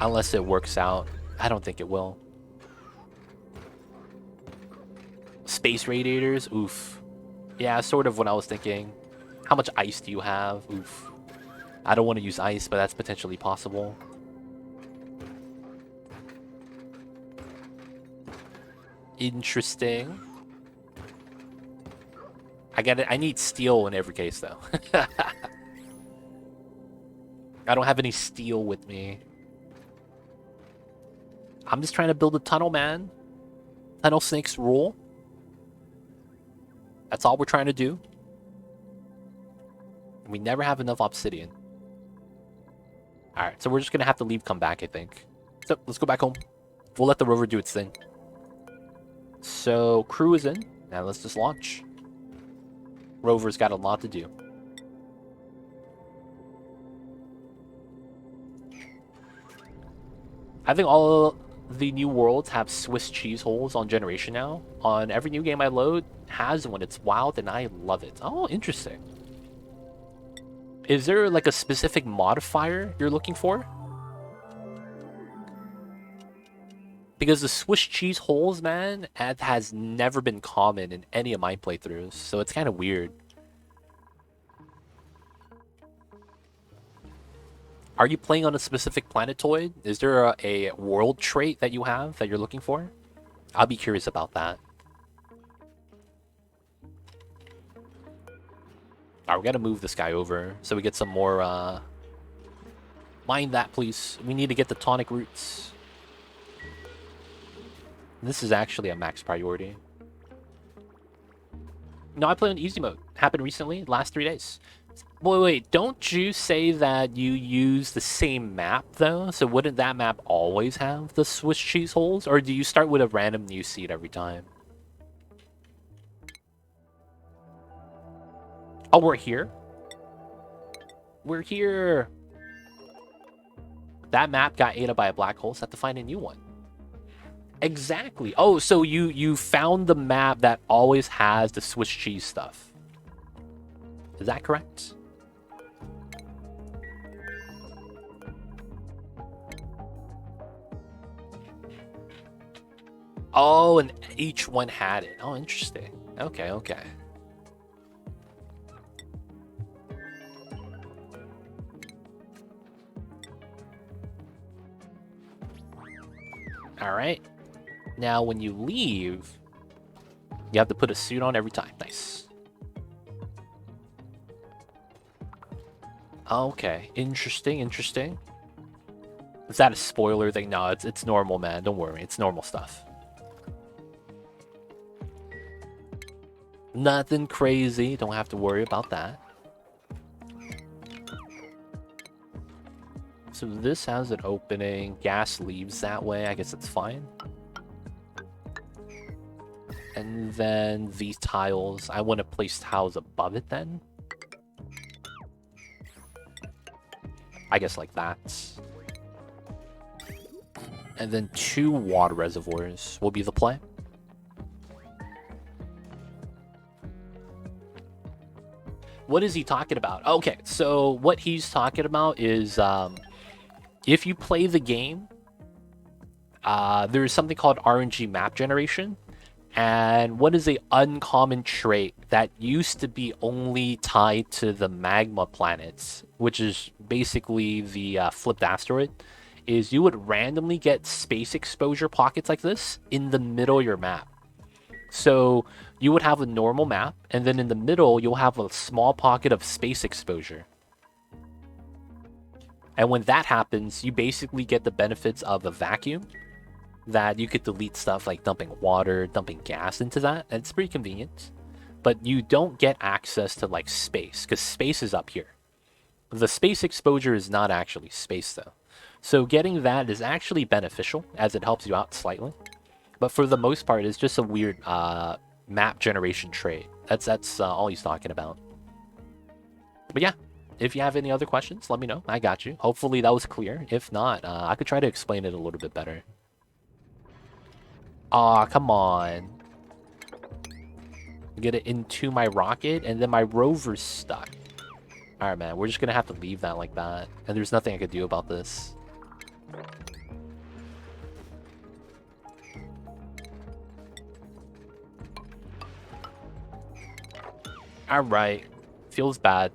Unless it works out. I don't think it will. Space radiators? Oof. Yeah, sort of what I was thinking. How much ice do you have? Oof. I don't want to use ice, but that's potentially possible. Interesting. I get it. I need steel in every case, though. I don't have any steel with me. I'm just trying to build a tunnel, man. Tunnel snakes rule. That's all we're trying to do. We never have enough obsidian. Alright, so we're just going to have to leave, come back, I think. So, let's go back home. We'll let the rover do its thing. So, crew is in. Now let's just launch. Rover's got a lot to do. I think all the new worlds have Swiss cheese holes on generation now. On every new game I load, has one. It's wild and I love it. Oh, interesting. Is there like a specific modifier you're looking for? Because the Swiss cheese holes, man, that has never been common in any of my playthroughs, so it's kind of weird. Are you playing on a specific planetoid? Is there a world trait that you have that you're looking for? I'll be curious about that. Alright, we gotta move this guy over so we get some more, Mine that, please. We need to get the tonic roots. This is actually a max priority. No, I play on easy mode. Happened recently, last 3 days. Wait, don't you say that you use the same map, though? So wouldn't that map always have the Swiss cheese holes? Or do you start with a random new seed every time? Oh, we're here? We're here! That map got ate up by a black hole, so I have to find a new one. Exactly. Oh, so you found the map that always has the Swiss cheese stuff. Is that correct? Oh, and each one had it. Oh, interesting. Okay, okay. All right. Now, when you leave, you have to put a suit on every time. Nice. Okay. Interesting, interesting. Is that a spoiler thing? No, it's normal, man. Don't worry. It's normal stuff. Nothing crazy. Don't have to worry about that. So this has an opening. Gas leaves that way. I guess it's fine. And then these tiles. I want to place tiles above it then. I guess like that. And then 2 water reservoirs will be the play. What is he talking about? Okay, so what he's talking about is if you play the game, there is something called RNG map generation. And what is a uncommon trait that used to be only tied to the magma planets, which is basically the flipped asteroid, is you would randomly get space exposure pockets like this in the middle of your map. So you would have a normal map, and then in the middle, you'll have a small pocket of space exposure. And when that happens, you basically get the benefits of a vacuum, that you could delete stuff like dumping water, dumping gas into that, and it's pretty convenient. But you don't get access to like space, because space is up here. The space exposure is not actually space though. So getting that is actually beneficial, as it helps you out slightly. But for the most part, it's just a weird map generation trait. That's all he's talking about. But yeah, if you have any other questions, let me know. I got you. Hopefully that was clear. If not, I could try to explain it a little bit better. Aw, come on. Get it into my rocket, and then my rover's stuck. Alright, man. We're just gonna have to leave that like that. And there's nothing I could do about this. Alright. Feels bad.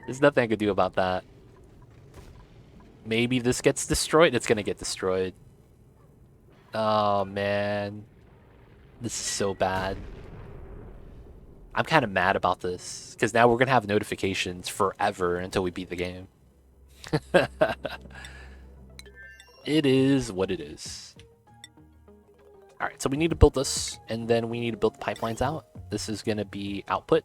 There's nothing I could do about that. Maybe this gets destroyed. It's gonna get destroyed. Oh, man. This is so bad. I'm kind of mad about this, because now we're going to have notifications forever until we beat the game. It is what it is. Alright, so we need to build this, and then we need to build the pipelines out. This is going to be output.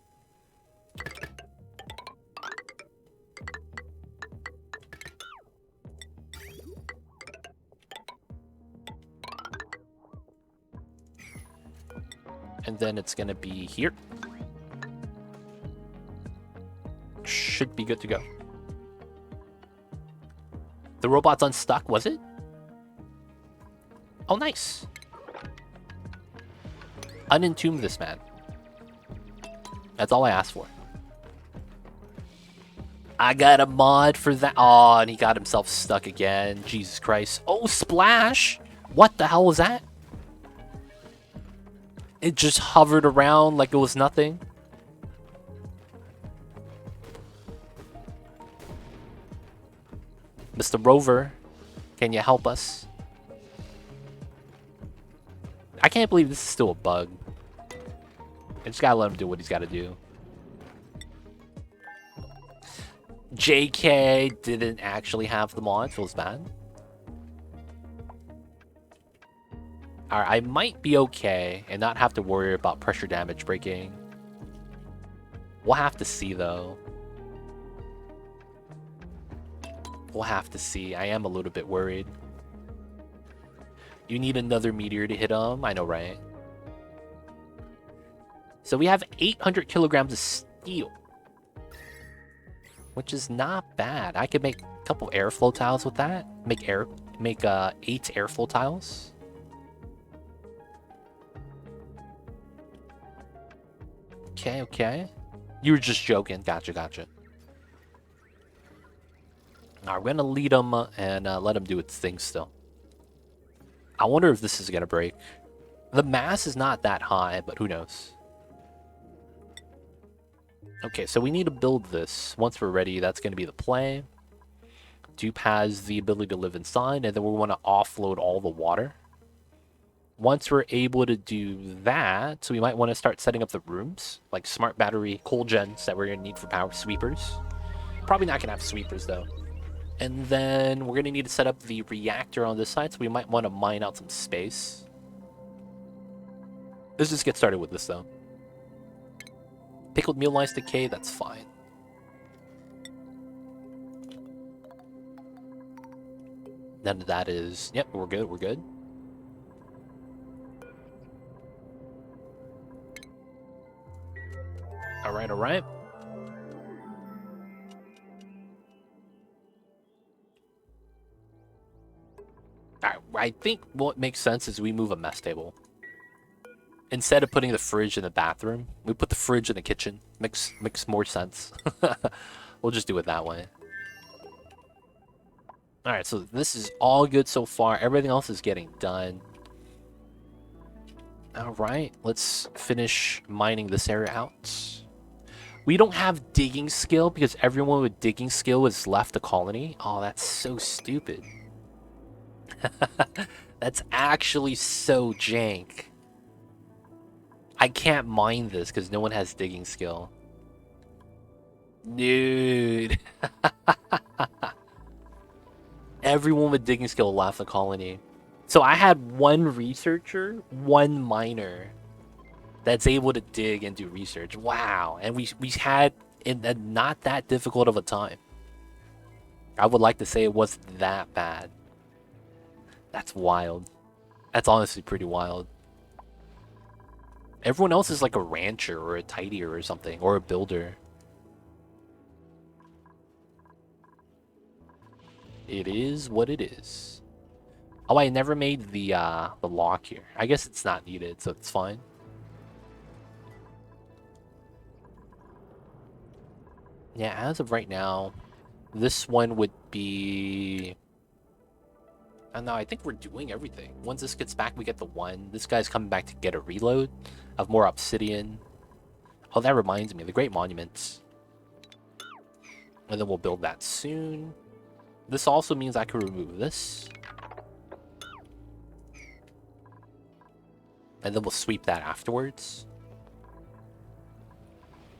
And then it's going to be here. Should be good to go. The robot's unstuck, was it? Oh, nice. Unentomb this man. That's all I asked for. I got a mod for that. Oh, and he got himself stuck again. Jesus Christ. Oh, splash. What the hell was that? It just hovered around like it was nothing. Mr. Rover, can you help us? I can't believe this is still a bug. I just gotta let him do what he's gotta do. JK didn't actually have the mod. Feels bad. Alright, I might be okay and not have to worry about pressure damage breaking. We'll have to see, though. We'll have to see. I am a little bit worried. You need another meteor to hit him? I know, right? So we have 800 kilograms of steel, which is not bad. I could make a couple airflow tiles with that. Make 8 airflow tiles. Okay, okay. You were just joking. Gotcha, gotcha. Alright, we're gonna lead him and let him do its thing still. I wonder if this is gonna break. The mass is not that high, but who knows? Okay, so we need to build this. Once we're ready, that's gonna be the play. Dupe has the ability to live inside, and then we want to offload all the water. Once we're able to do that, so we might want to start setting up the rooms, like smart battery coal gens that we're gonna need for power sweepers. Probably not gonna have sweepers though. And then we're going to need to set up the reactor on this side, so we might want to mine out some space. Let's just get started with this, though. Pickled meal lines decay, that's fine. None of that is... Yep, we're good, we're good. Alright, alright. I think what makes sense is we move a mess table. Instead of putting the fridge in the bathroom, we put the fridge in the kitchen. Makes more sense. We'll just do it that way. Alright, so this is all good so far. Everything else is getting done. Alright, let's finish mining this area out. We don't have digging skill because everyone with digging skill has left the colony. Oh, that's so stupid. That's actually so jank. I can't mine this because no one has digging skill. Dude. Everyone with digging skill left the colony. So I had one researcher, one miner that's able to dig and do research. Wow. And we had not that difficult of a time. I would like to say it wasn't that bad. That's wild. That's honestly pretty wild. Everyone else is like a rancher or a tidier or something, or a builder. It is what it is. Oh, I never made the lock here. I guess it's not needed, so it's fine. Yeah, as of right now, this one would be... No, I think we're doing everything. Once this gets back, we get the one. This guy's coming back to get a reload of more obsidian. Oh, that reminds me, the Great Monuments. And then we'll build that soon. This also means I can remove this. And then we'll sweep that afterwards.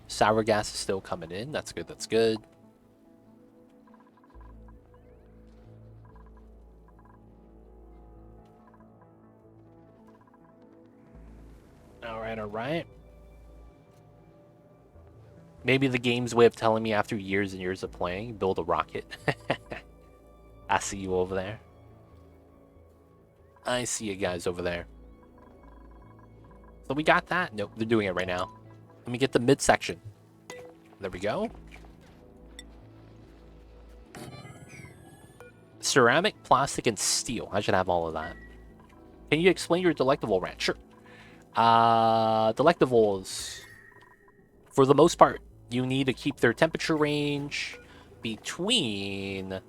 Sour gas is still coming in. That's good, that's good. Alright, alright. Maybe the game's way of telling me after years and years of playing, build a rocket. I see you over there. I see you guys over there. So we got that? Nope, they're doing it right now. Let me get the midsection. There we go. Ceramic, plastic, and steel. I should have all of that. Can you explain your delectable ranch? Sure. Delectables, for the most part, you need to keep their temperature range between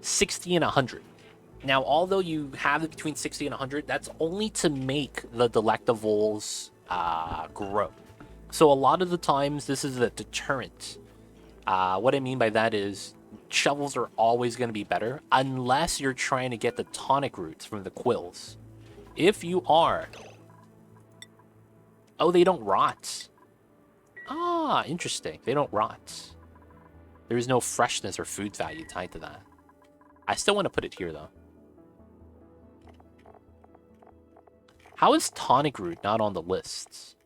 60 and 100. Now, although you have it between 60 and 100, that's only to make the delectables grow. So a lot of the times, this is a deterrent. What I mean by that is shovels are always going to be better unless you're trying to get the tonic roots from the quills. If you are... Oh, they don't rot. Ah, interesting. They don't rot. There is no freshness or food value tied to that. I still want to put it here, though. How is tonic root not on the lists?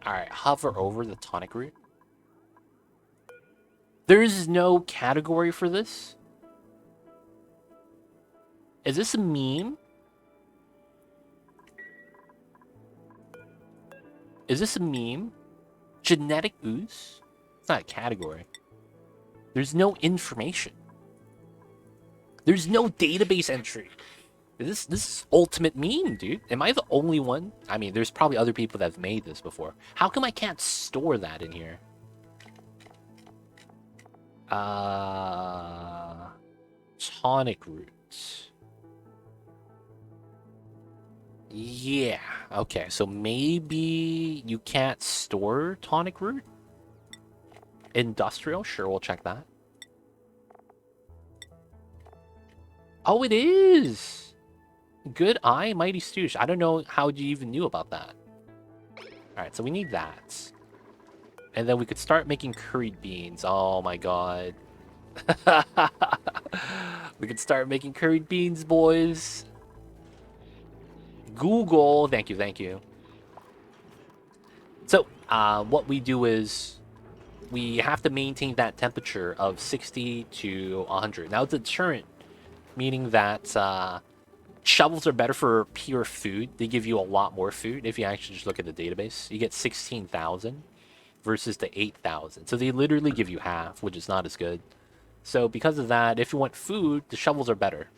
Alright, hover over the tonic root. There is no category for this? Is this a meme? Is this a meme? Genetic ooze? It's not a category. There's no information. There's no database entry. This is ultimate meme, dude. Am I the only one? I mean, there's probably other people that have made this before. How come I can't store that in here? Tonic roots. Yeah. Okay, so maybe you can't store tonic root? Industrial? Sure, we'll check that. Oh, it is! Good eye, mighty stoosh. I don't know how you even knew about that. Alright, so we need that. And then we could start making curried beans. Oh my god. We could start making curried beans, boys. Google. Thank you, thank you. So, what we do is we have to maintain that temperature of 60 to 100. Now, it's a deterrent, meaning that shovels are better for pure food. They give you a lot more food. If you actually just look at the database, you get 16,000 versus the 8,000. So they literally give you half, which is not as good. So because of that, if you want food, the shovels are better.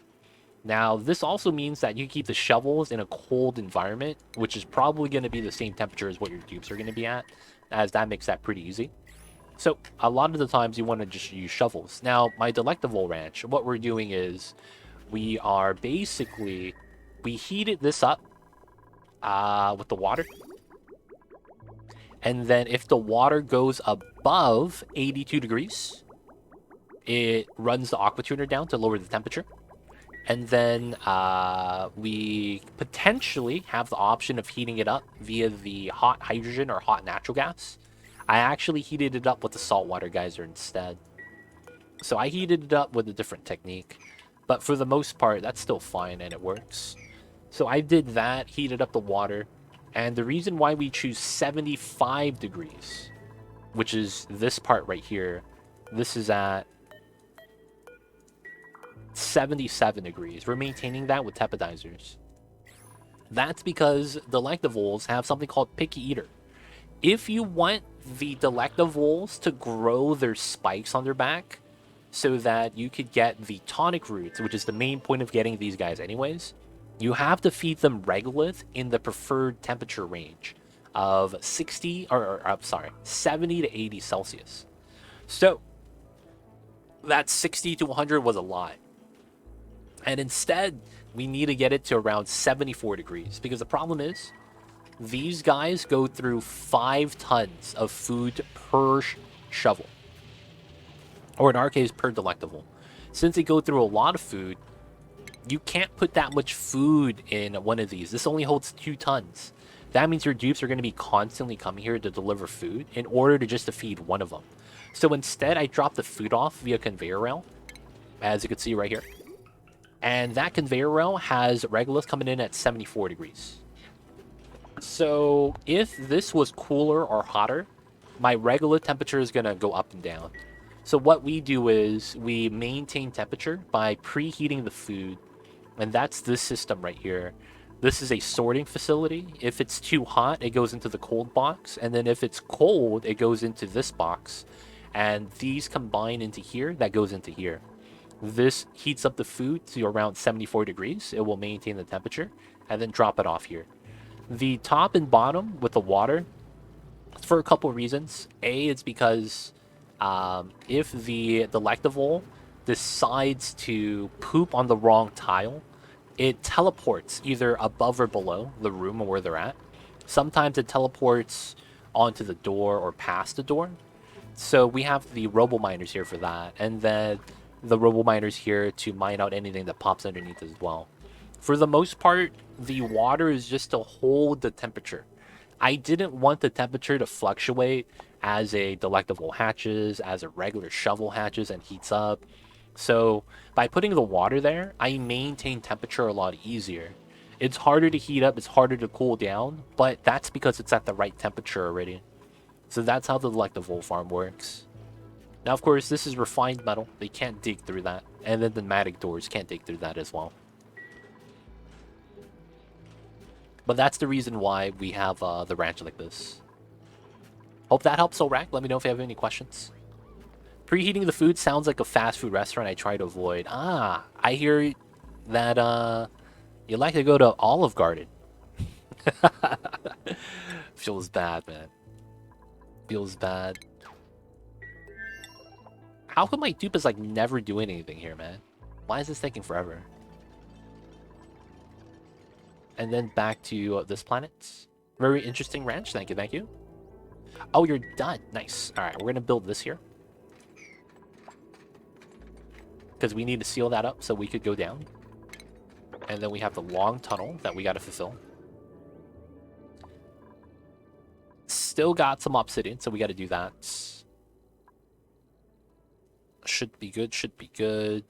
Now, this also means that you can keep the shovels in a cold environment, which is probably going to be the same temperature as what your dupes are going to be at, as that makes that pretty easy. So a lot of the times you want to just use shovels. Now, my delectable ranch, what we're doing is we are basically, we heated this up with the water. And then if the water goes above 82 degrees, it runs the aqua tuner down to lower the temperature. And then we potentially have the option of heating it up via the hot hydrogen or hot natural gas. I actually heated it up with the saltwater geyser instead. So I heated it up with a different technique. But for the most part, that's still fine and it works. So I did that, heated up the water. And the reason why we choose 75 degrees, which is this part right here, this is at 77 degrees. We're maintaining that with tepidizers. That's because delectables have something called picky eater. If you want the delectables to grow their spikes on their back so that you could get the tonic roots, which is the main point of getting these guys anyways, you have to feed them regolith in the preferred temperature range of 70 to 80 Celsius. So that 60 to 100 was a lot. And instead, we need to get it to around 74 degrees. Because the problem is, these guys go through 5 tons of food per shovel. Or in our case, per delectable. Since they go through a lot of food, you can't put that much food in one of these. This only holds 2 tons. That means your dupes are going to be constantly coming here to deliver food in order to just to feed one of them. So instead, I dropped the food off via conveyor rail, as you can see right here. And that conveyor rail has regolith coming in at 74 degrees. So if this was cooler or hotter, my regolith temperature is going to go up and down. So what we do is we maintain temperature by preheating the food. And that's this system right here. This is a sorting facility. If it's too hot, it goes into the cold box. And then if it's cold, it goes into this box. And these combine into here, that goes into here. This heats up the food to around 74 degrees. It will maintain the temperature and then drop it off here. The top and bottom with the water, for a couple reasons. A, it's because if the delectable decides to poop on the wrong tile, it teleports either above or below the room where they're at. Sometimes it teleports onto the door or past the door. So we have the robo miners here for that, and then the robo miners here to mine out anything that pops underneath as well. For the most part, the water is just to hold the temperature. I didn't want the temperature to fluctuate as a delectable hatches, as a regular shovel hatches and heats up. So by putting the water there, I maintain temperature a lot easier. It's harder to heat up, it's harder to cool down, but that's because it's at the right temperature already. So that's how the delectable farm works. Now, of course, this is refined metal. They can't dig through that. And then the pneumatic doors can't dig through that as well. But that's the reason why we have the ranch like this. Hope that helps, Zorak. Let me know if you have any questions. Preheating the food sounds like a fast food restaurant I try to avoid. Ah, I hear that you like to go to Olive Garden. Feels bad, man. Feels bad. How come my dupe is like never doing anything here, man? Why is this taking forever? And then back to this planet. Very interesting ranch. Thank you, thank you. Oh, you're done. Nice. All right, we're going to build this here. Because we need to seal that up so we could go down. And then we have the long tunnel that we got to fulfill. Still got some obsidian, so we got to do that. Should be good, should be good.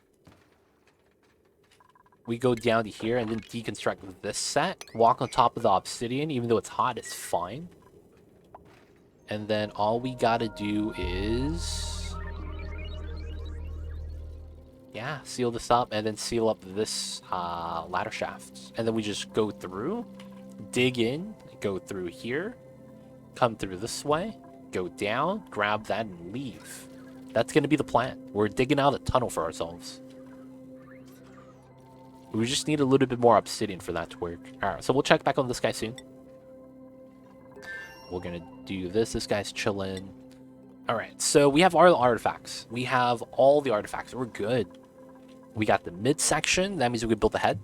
We go down to here and then deconstruct this set. Walk on top of the obsidian, even though it's hot, it's fine. And then all we gotta do is... yeah, seal this up and then seal up this ladder shaft. And then we just go through, dig in, go through here, come through this way, go down, grab that, and leave. That's gonna be the plan. We're digging out a tunnel for ourselves. We just need a little bit more obsidian for that to work. Alright, so we'll check back on this guy soon. We're gonna do this. This guy's chilling. Alright, so we have all the artifacts. We have all the artifacts. We're good. We got the midsection. That means we can build the head.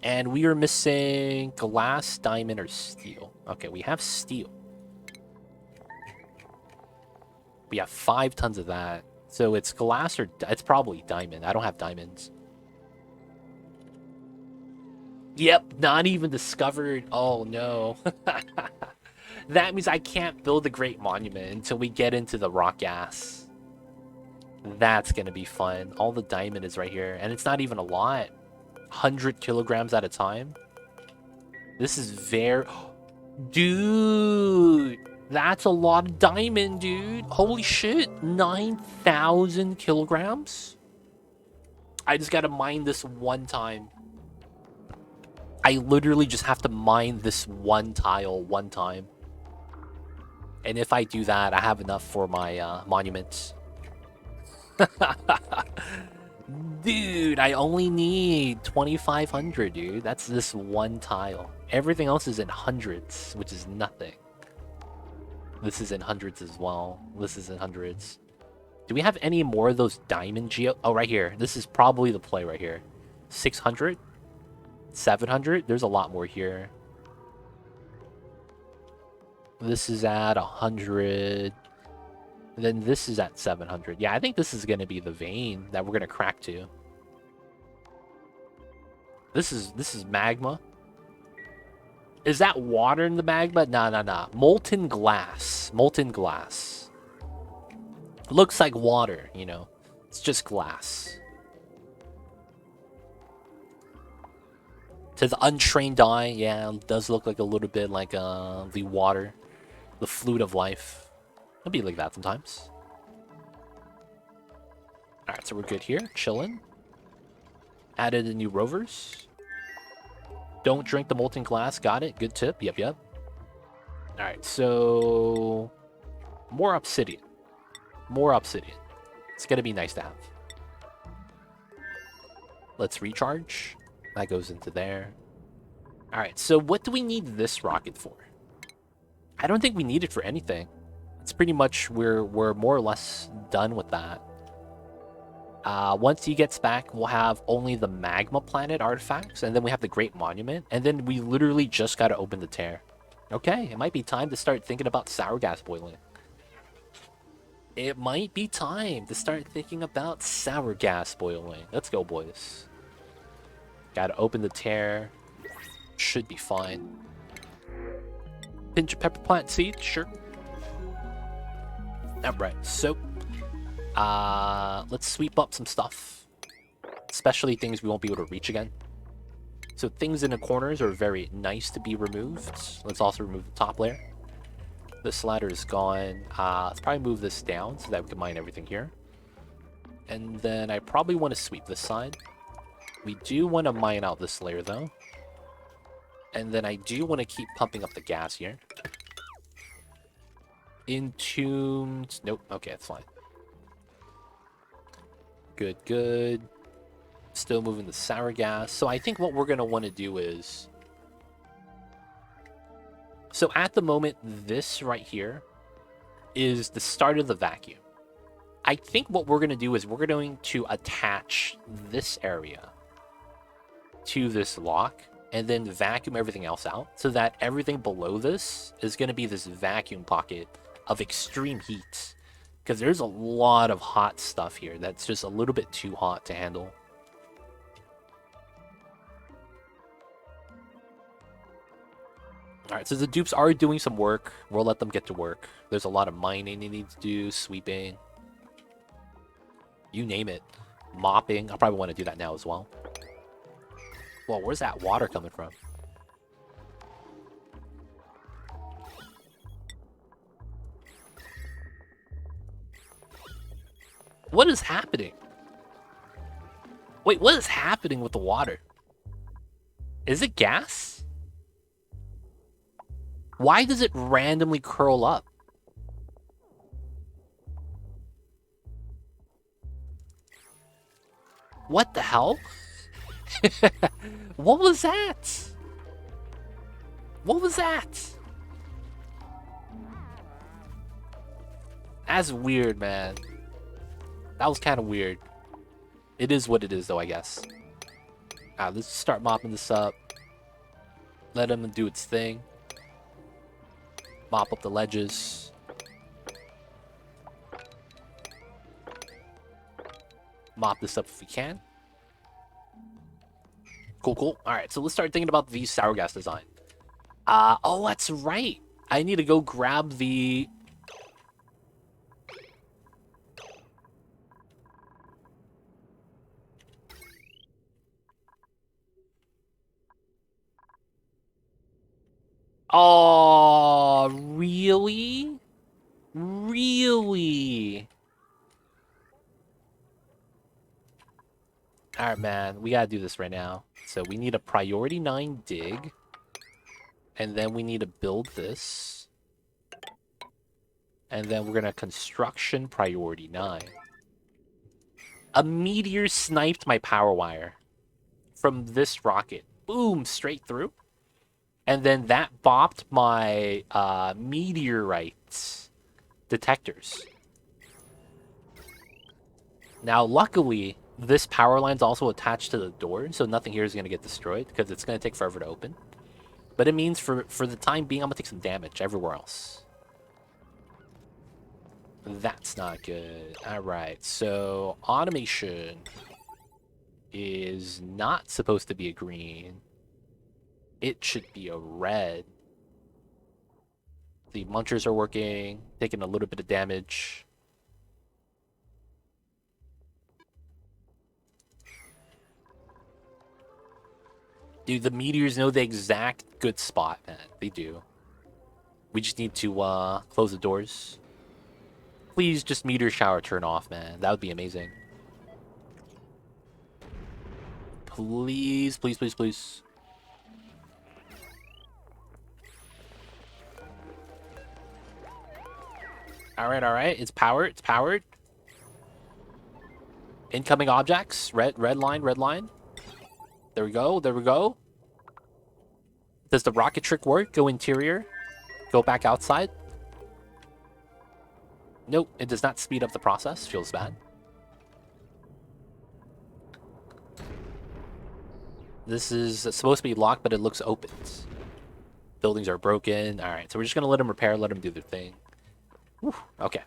And we are missing glass, diamond, or steel. Okay, we have steel. We have 5 tons of that. So it's glass or... it's probably diamond. I don't have diamonds. Yep, not even discovered. Oh, no. That means I can't build the Great Monument until we get into the rock gas. That's going to be fun. All the diamond is right here. And it's not even a lot. 100 kilograms at a time. This is very... dude! That's a lot of diamond, dude. Holy shit. 9,000 kilograms? I just gotta mine this one time. I literally just have to mine this one tile one time. And if I do that, I have enough for my monuments. Dude, I only need 2,500, dude. That's this one tile. Everything else is in hundreds, which is nothing. This is in hundreds as well. This is in hundreds. Do we have any more of those diamond geo? Oh, right here. This is probably the play right here. 600? 700? There's a lot more here. This is at 100. Then this is at 700. Yeah, I think this is going to be the vein that we're going to crack to. This is magma. Is that water in the magma? Nah. Molten glass. Molten glass. Looks like water, you know. It's just glass. To the untrained eye, yeah, it does look like a little bit like the water. The fluid of life. It'll be like that sometimes. Alright, so we're good here. Chilling. Added the new rovers. Don't drink the molten glass. Got it. Good tip. Yep. Alright, so... more obsidian. More obsidian. It's gonna be nice to have. Let's recharge. That goes into there. Alright, so what do we need this rocket for? I don't think we need it for anything. It's pretty much... we're more or less done with that. Once he gets back, we'll have only the magma planet artifacts, and then we have the Great Monument, and then we literally just gotta open the tear. Okay, it might be time to start thinking about sour gas boiling. It might be time to start thinking about sour gas boiling. Let's go, boys. Gotta open the tear. Should be fine. Pinch of pepper plant seed, sure. Alright, so let's sweep up some stuff. Especially things we won't be able to reach again. So things in the corners are very nice to be removed. Let's also remove the top layer. This ladder is gone. Let's probably move this down so that we can mine everything here. And then I probably want to sweep this side. We do want to mine out this layer though. And then I do want to keep pumping up the gas here. Entombed. Nope. Okay, that's fine. Good, good. Still moving the sour gas. So I think what we're going to want to do is... So at the moment, this right here is the start of the vacuum. I think what we're going to do is we're going to attach this area to this lock and then vacuum everything else out so that everything below this is going to be this vacuum pocket of extreme heat. Because there's a lot of hot stuff here that's just a little bit too hot to handle. Alright, so the dupes are doing some work. We'll let them get to work. There's a lot of mining they need to do, sweeping. You name it. Mopping. I'll probably want to do that now as well. Whoa, where's that water coming from? What is happening? Wait, what is happening with the water? Is it gas? Why does it randomly curl up? What the hell? What was that? What was that? That's weird, man. That was kind of weird. It is what it is, though, I guess. Let's start mopping this up. Let him do its thing. Mop up the ledges. Mop this up if we can. Cool, cool. Alright, so let's start thinking about the sour gas design. Oh, that's right. I need to go grab the... Oh, really? Really? Alright, man. We gotta do this right now. So we need a priority 9 dig. And then we need to build this. And then we're gonna construction priority 9. A meteor sniped my power wire from this rocket. Boom, straight through. And then that bopped my meteorite detectors. Now, luckily, this power line's also attached to the door, so nothing here is going to get destroyed, because it's going to take forever to open. But it means for the time being, I'm going to take some damage everywhere else. That's not good. Alright, so automation is not supposed to be a green. It should be a red. The munchers are working, taking a little bit of damage. Dude, the meteors know the exact good spot, man. They do. We just need to close the doors. Please just meteor shower turn off, man. That would be amazing. Please, please, please, please. Alright, alright. It's powered. It's powered. Incoming objects. Red line, red line. There we go. There we go. Does the rocket trick work? Go interior. Go back outside. Nope. It does not speed up the process. Feels bad. This is supposed to be locked, but it looks open. Buildings are broken. All right, so we're just gonna let them repair, let them do their thing. Whew, okay.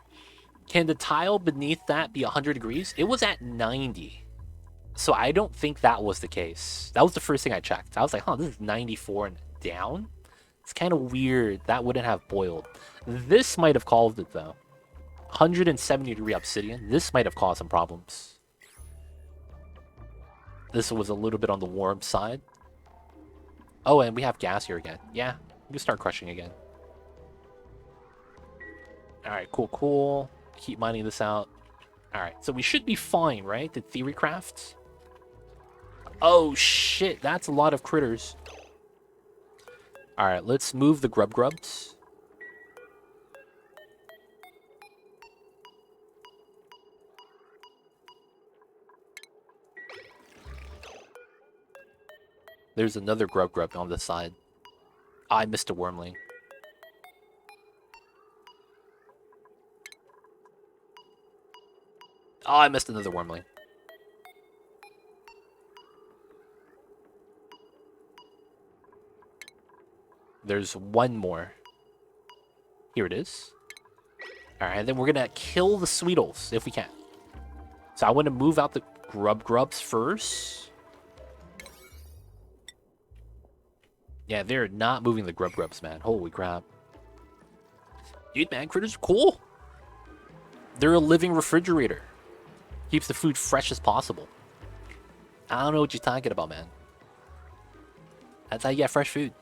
Can the tile beneath that be 100 degrees? It was at 90. So I don't think that was the case. That was the first thing I checked. I was like, huh, this is 94 and down? It's kind of weird. That wouldn't have boiled. This might have caused it, though. 170-degree obsidian. This might have caused some problems. This was a little bit on the warm side. Oh, and we have gas here again. Yeah, we can start crushing again. Alright, cool, cool. Keep mining this out. Alright, so we should be fine, right? The theory craft. Oh, shit. That's a lot of critters. Alright, let's move the grubs. There's another grub on this side. I missed a wormling. Oh, I missed another wormling. There's one more. Here it is. Alright, and then we're gonna kill the Sweetles if we can. So I want to move out the grubs first. Yeah, they're not moving the grubs, man. Holy crap. Dude, man, critters are cool. They're a living refrigerator. Keeps the food fresh as possible. I don't know what you're talking about, man. That's how you get fresh food.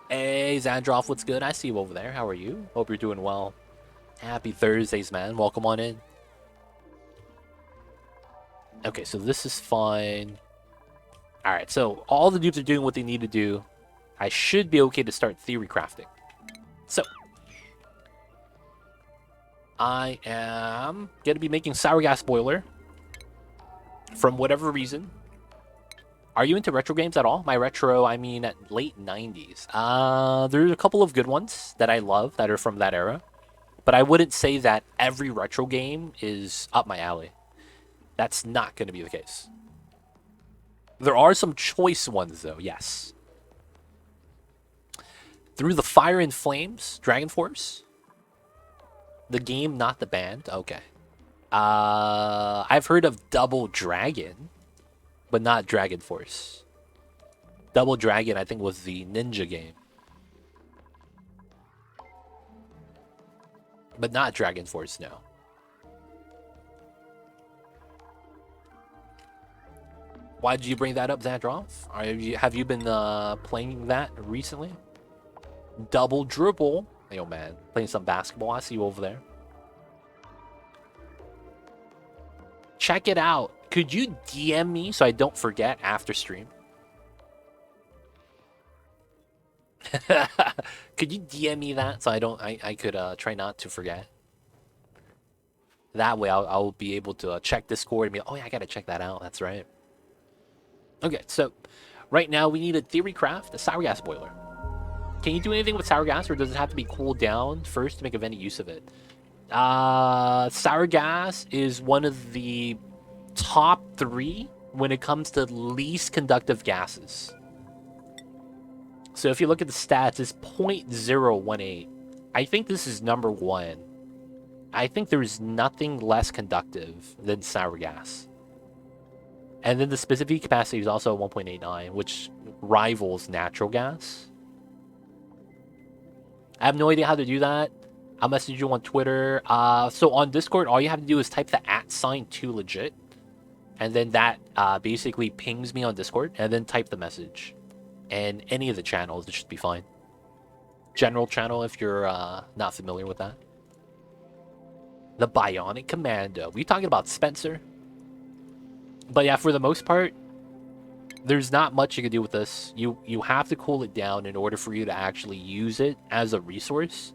Hey, Zandroff, what's good? I see you over there. How are you? Hope you're doing well. Happy Thursdays, man. Welcome on in. Okay, so this is fine. Alright, so all the dudes are doing what they need to do. I should be okay to start theory crafting. So, I am going to be making sour gas boiler. From whatever reason. Are you into retro games at all? By retro, I mean at late 90s. There's a couple of good ones that I love that are from that era. But I wouldn't say that every retro game is up my alley. That's not going to be the case. There are some choice ones, though, yes. Through the Fire and Flames, Dragon Force. The game, not the band. Okay. I've heard of Double Dragon, but not Dragon Force. Double Dragon, I think, was the ninja game. But not Dragon Force, no. Why did you bring that up, Zandroff? Have you been playing that recently? Double Dribble. Yo, man. Playing some basketball. I see you over there. Check it out. Could you DM me so I don't forget after stream? Could you DM me that so I could try not to forget? That way I'll be able to check Discord and be like, oh yeah, I gotta check that out. That's right. Okay, so right now we need a theory craft, a sour gas boiler. Can you do anything with sour gas, or does it have to be cooled down first to make any use of it? Sour gas is one of the top 3 when it comes to least conductive gases. So if you look at the stats, it's 0.018. I think this is number 1. I think there's nothing less conductive than sour gas. And then the specific capacity is also 1.89, which rivals natural gas. I have no idea how to do that. I'll message you on Twitter. So on Discord, all you have to do is type the @2legit. And then that basically pings me on Discord. And then type the message. And any of the channels, it should be fine. General channel, if you're not familiar with that. The Bionic Commando. We talking about Spencer? But yeah, for the most part, there's not much you can do with this. You have to cool it down in order for you to actually use it as a resource.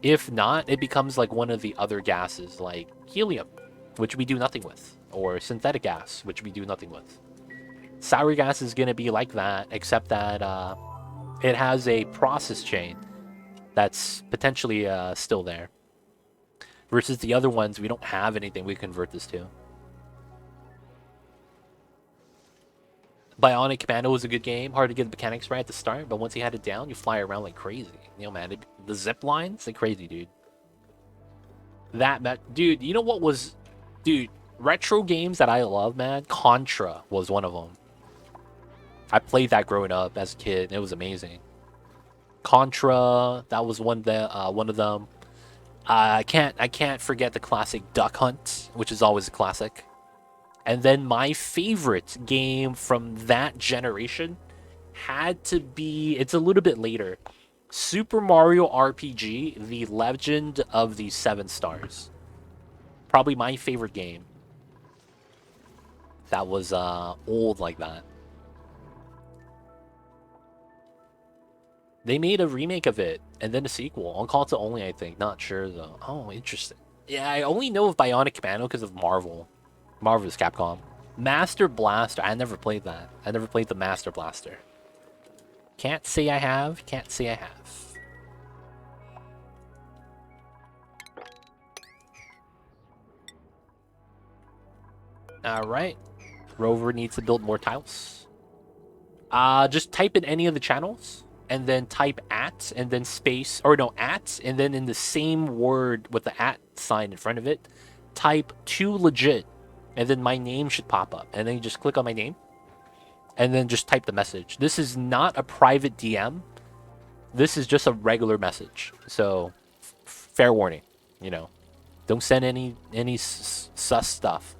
If not, it becomes like one of the other gases, like helium, which we do nothing with, or synthetic gas, which we do nothing with. Sour gas is going to be like that, except that it has a process chain that's potentially still there. Versus the other ones, we don't have anything we convert this to. Bionic Commando was a good game. Hard to get the mechanics right at the start, but once you had it down, you fly around like crazy. You know, man, the zip lines, like crazy, dude. Dude, you know what was, dude, retro games that I love, man. Contra was one of them. I played that growing up as a kid. It was amazing. Contra, that was one of them. I can't forget the classic Duck Hunt, which is always a classic. And then my favorite game from that generation had to be, it's a little bit later, Super Mario RPG: The Legend of the Seven Stars. Probably my favorite game that was old like that. They made a remake of it and then a sequel on console only, I think. Not sure though. Oh, interesting. Yeah, I only know of Bionic Commando because of Marvel. Marvel's Capcom. Master Blaster. I never played that. I never played the Master Blaster. Can't say I have. Can't say I have. Alright. Rover needs to build more tiles. Just type in any of the channels and then type at and then space, or no, at, and then in the same word with the at sign in front of it, type too legit, and then my name should pop up. And then you just click on my name and then just type the message. This is not a private DM. This is just a regular message. So, fair warning, you know. Don't send any sus stuff.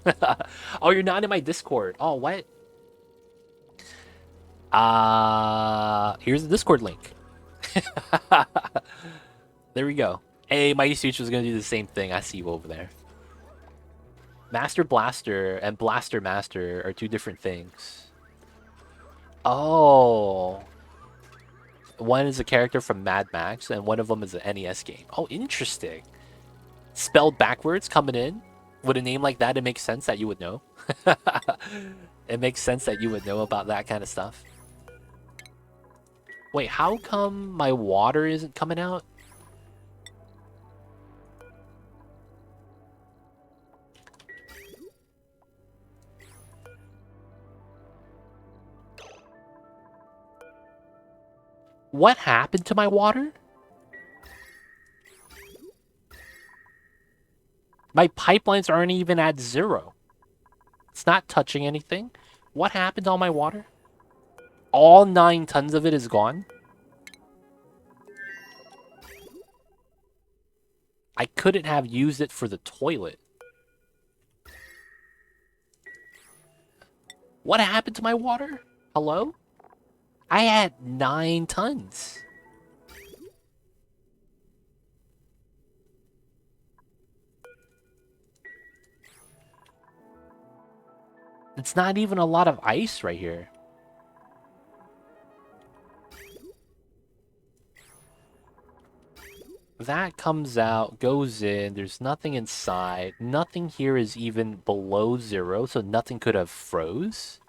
Oh, you're not in my Discord. Oh, what? Here's the Discord link. There we go. Hey, Mighty Switch was gonna do the same thing. I see you over there. Master Blaster and Blaster Master are two different things. Oh. One is a character from Mad Max, and one of them is an NES game. Oh, interesting. Spelled backwards coming in. With a name like that, it makes sense that you would know. It makes sense that you would know about that kind of stuff. Wait, how come my water isn't coming out? What happened to my water? My pipelines aren't even at 0. It's not touching anything. What happened to all my water? All 9 tons of it is gone? I couldn't have used it for the toilet. What happened to my water? Hello? I had 9 tons. It's not even a lot of ice right here. That comes out, goes in, there's nothing inside. Nothing here is even below 0, so nothing could have froze.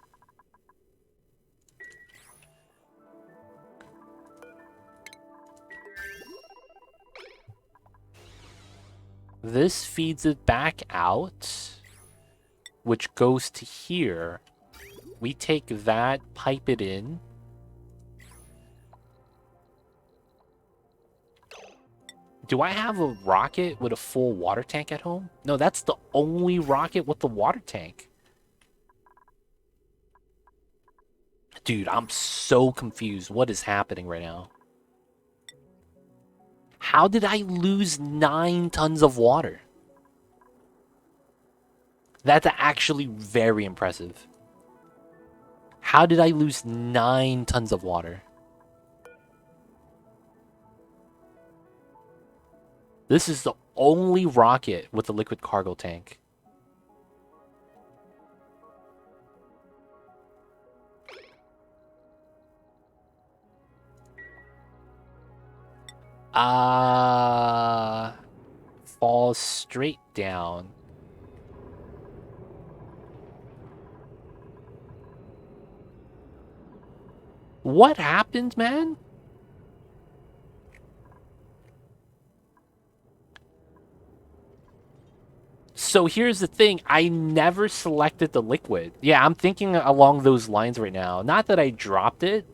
This feeds it back out, which goes to here. We take that, pipe it in. Do I have a rocket with a full water tank at home? No, that's the only rocket with the water tank. Dude, I'm so confused. What is happening right now? How did I lose 9 tons of water? That's actually very impressive. How did I lose 9 tons of water? This is the only rocket with a liquid cargo tank. Falls straight down. What happened, man? So here's the thing. I never selected the liquid. Yeah, I'm thinking along those lines right now. Not that I dropped it,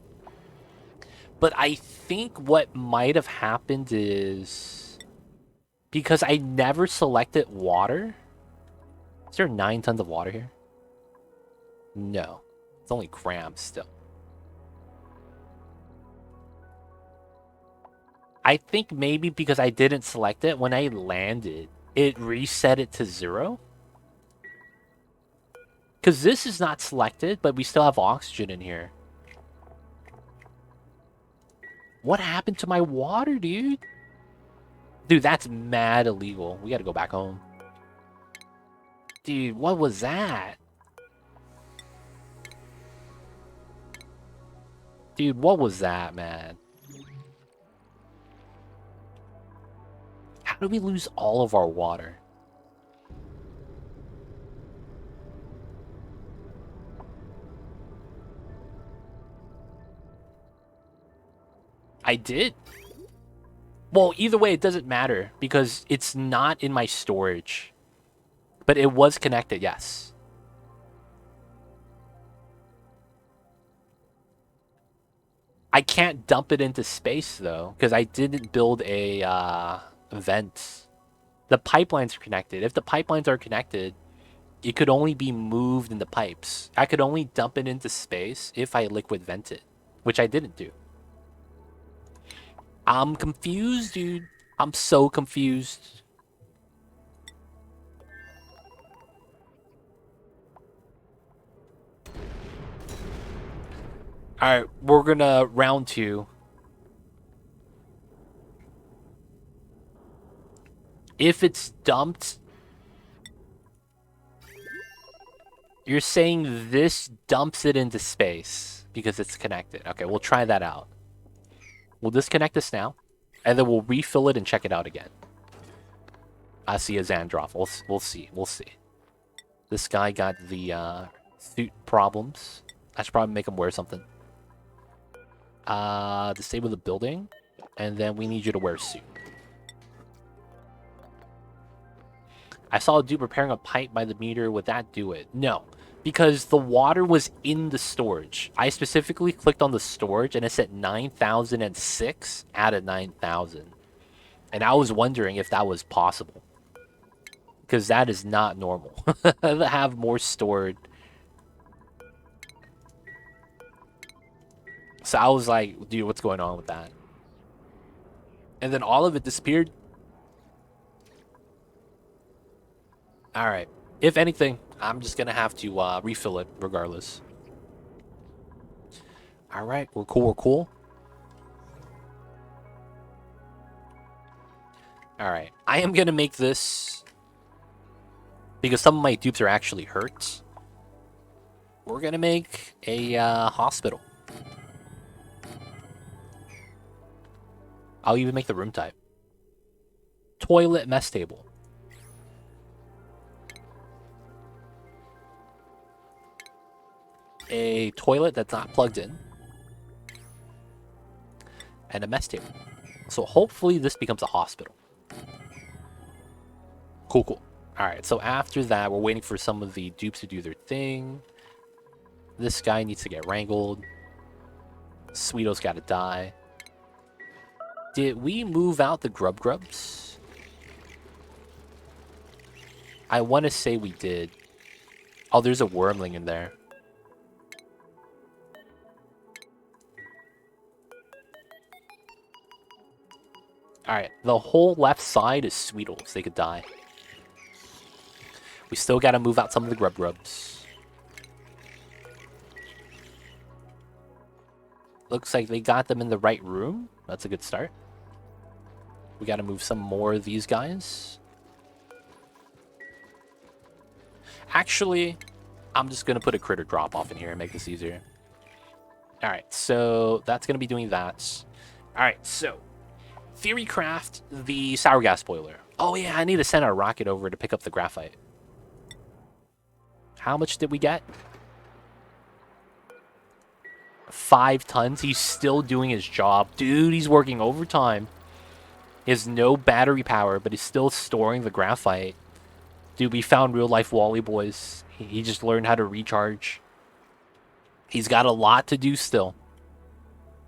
but I think what might have happened is because I never selected water. Is there 9 tons of water here? No. It's only grams still. I think maybe because I didn't select it, when I landed, it reset it to 0. Because this is not selected, but we still have oxygen in here. What happened to my water, dude? Dude, that's mad illegal. We gotta go back home. Dude, what was that? Dude, what was that, man? How did we lose all of our water? I did. Well, either way, it doesn't matter because it's not in my storage. But it was connected, yes. I can't dump it into space, though, because I didn't build a vent. The pipelines are connected. If the pipelines are connected, it could only be moved in the pipes. I could only dump it into space if I liquid vent it, which I didn't do. I'm confused, dude. I'm so confused. Alright, we're gonna round 2. If it's dumped... You're saying this dumps it into space because it's connected. Okay, we'll try that out. We'll disconnect this now, and then we'll refill it and check it out again. I see a Xandroff. We'll see. We'll see. This guy got the suit problems. I should probably make him wear something. Disable the building, and then we need you to wear a suit. I saw a dude repairing a pipe by the meter. Would that do it? No, because the water was in the storage. I specifically clicked on the storage, and it said 9,006 out of 9,000. And I was wondering if that was possible. Because that is not normal. To have more stored. So I was like, dude, what's going on with that? And then all of it disappeared. Alright. If anything, I'm just going to have to refill it regardless. Alright, we're cool, we're cool. Alright, I am going to make this... because some of my dupes are actually hurt. We're going to make a hospital. I'll even make the room type. Toilet mess table. A toilet that's not plugged in. And a mess table. So hopefully this becomes a hospital. Cool, cool. Alright, so after that, we're waiting for some of the dupes to do their thing. This guy needs to get wrangled. Sweeto's gotta die. Did we move out the grubs? I want to say we did. Oh, there's a wormling in there. Alright, the whole left side is Sweetles. They could die. We still gotta move out some of the grubs. Looks like they got them in the right room. That's a good start. We gotta move some more of these guys. Actually, I'm just gonna put a critter drop off in here and make this easier. Alright, so that's gonna be doing that. Alright, so theory craft the sour gas boiler. Oh yeah, I need to send our rocket over to pick up the graphite. How much did we get? 5 tons. He's still doing his job. Dude, he's working overtime. He has no battery power, but he's still storing the graphite. Dude, we found real life Wally boys. He just learned how to recharge. He's got a lot to do still.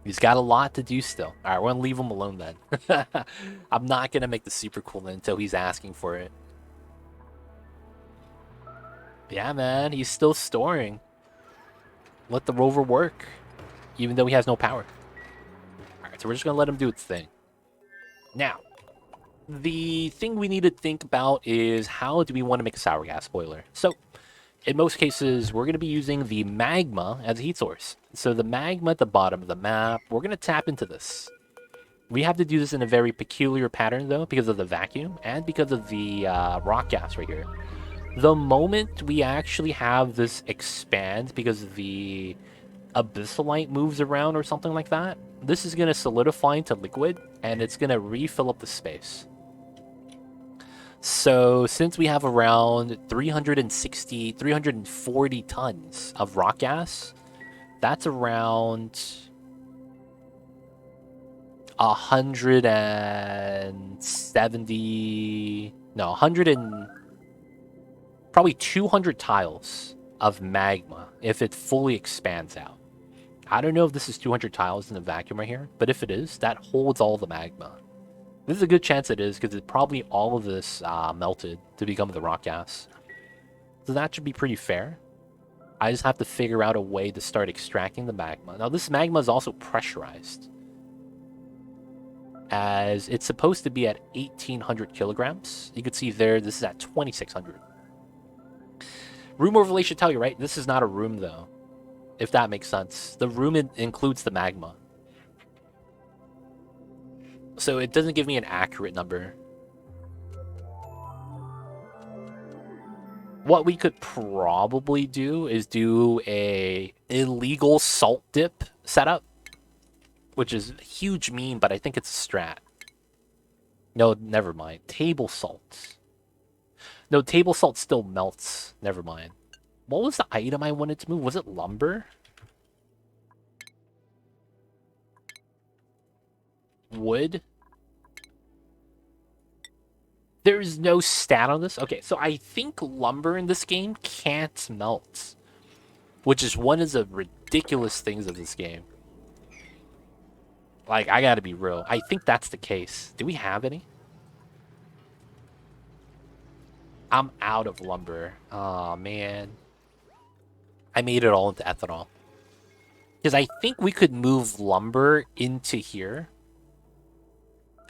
He's got a lot to do still. All right, we're gonna leave him alone then. I'm not gonna make the super cool until he's asking for it. Yeah, man, he's still storing. Let the rover work, even though he has no power. All right, so we're just gonna let him do its thing. Now, the thing we need to think about is how do we want to make a sour gas boiler? So, in most cases, we're going to be using the magma as a heat source. So the magma at the bottom of the map, we're going to tap into this. We have to do this in a very peculiar pattern, though, because of the vacuum and because of the rock gas right here. The moment we actually have this expand because the abyssalite moves around or something like that, this is going to solidify into liquid, and it's going to refill up the space. So since we have around 340 tons of rock gas, that's around probably 200 tiles of magma if it fully expands out. I don't know if this is 200 tiles in the vacuum right here, but if it is, that holds all the magma. This is a good chance it is, because it's probably all of this melted to become the rock gas. So that should be pretty fair. I just have to figure out a way to start extracting the magma. Now, this magma is also pressurized, as it's supposed to be at 1,800 kilograms. You can see there, this is at 2,600. Room overlay should tell you, right? This is not a room, though, if that makes sense. The room includes the magma. So it doesn't give me an accurate number. What we could probably do is do a illegal salt dip setup, which is a huge meme, but I think it's a strat. No, never mind. Table salt. No, table salt still melts. Never mind. What was the item I wanted to move? Was it lumber? Wood? There's no stat on this? Okay, so I think lumber in this game can't melt, which is one of the ridiculous things of this game. Like, I gotta be real. I think that's the case. Do we have any? I'm out of lumber. Oh, man. I made it all into ethanol. Because I think we could move lumber into here,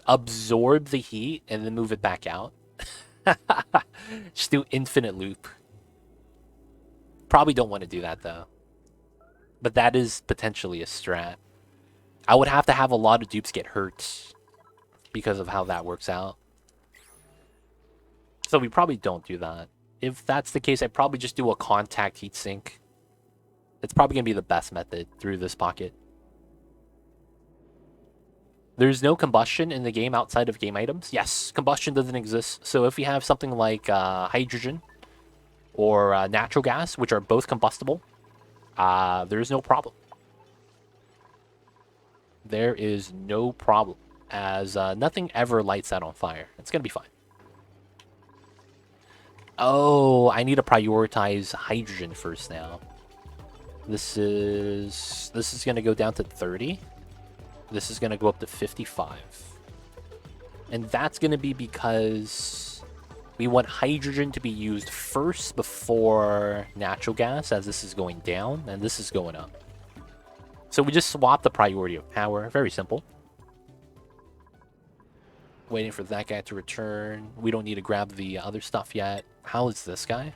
absorb the heat, and then move it back out. Just do infinite loop. Probably don't want to do that, though. But that is potentially a strat. I would have to have a lot of dupes get hurt because of how that works out. So we probably don't do that. If that's the case, I'd probably just do a contact heatsink. It's probably going to be the best method through this pocket. There's no combustion in the game outside of game items. Yes, combustion doesn't exist. So if we have something like hydrogen or natural gas, which are both combustible, there's no problem. There is no problem, as nothing ever lights that on fire. It's going to be fine. Oh, I need to prioritize hydrogen first now. This is going to go down to 30. This is going to go up to 55. And that's going to be because we want hydrogen to be used first before natural gas, as this is going down and this is going up. So we just swap the priority of power. Very simple. Waiting for that guy to return. We don't need to grab the other stuff yet. How is this guy?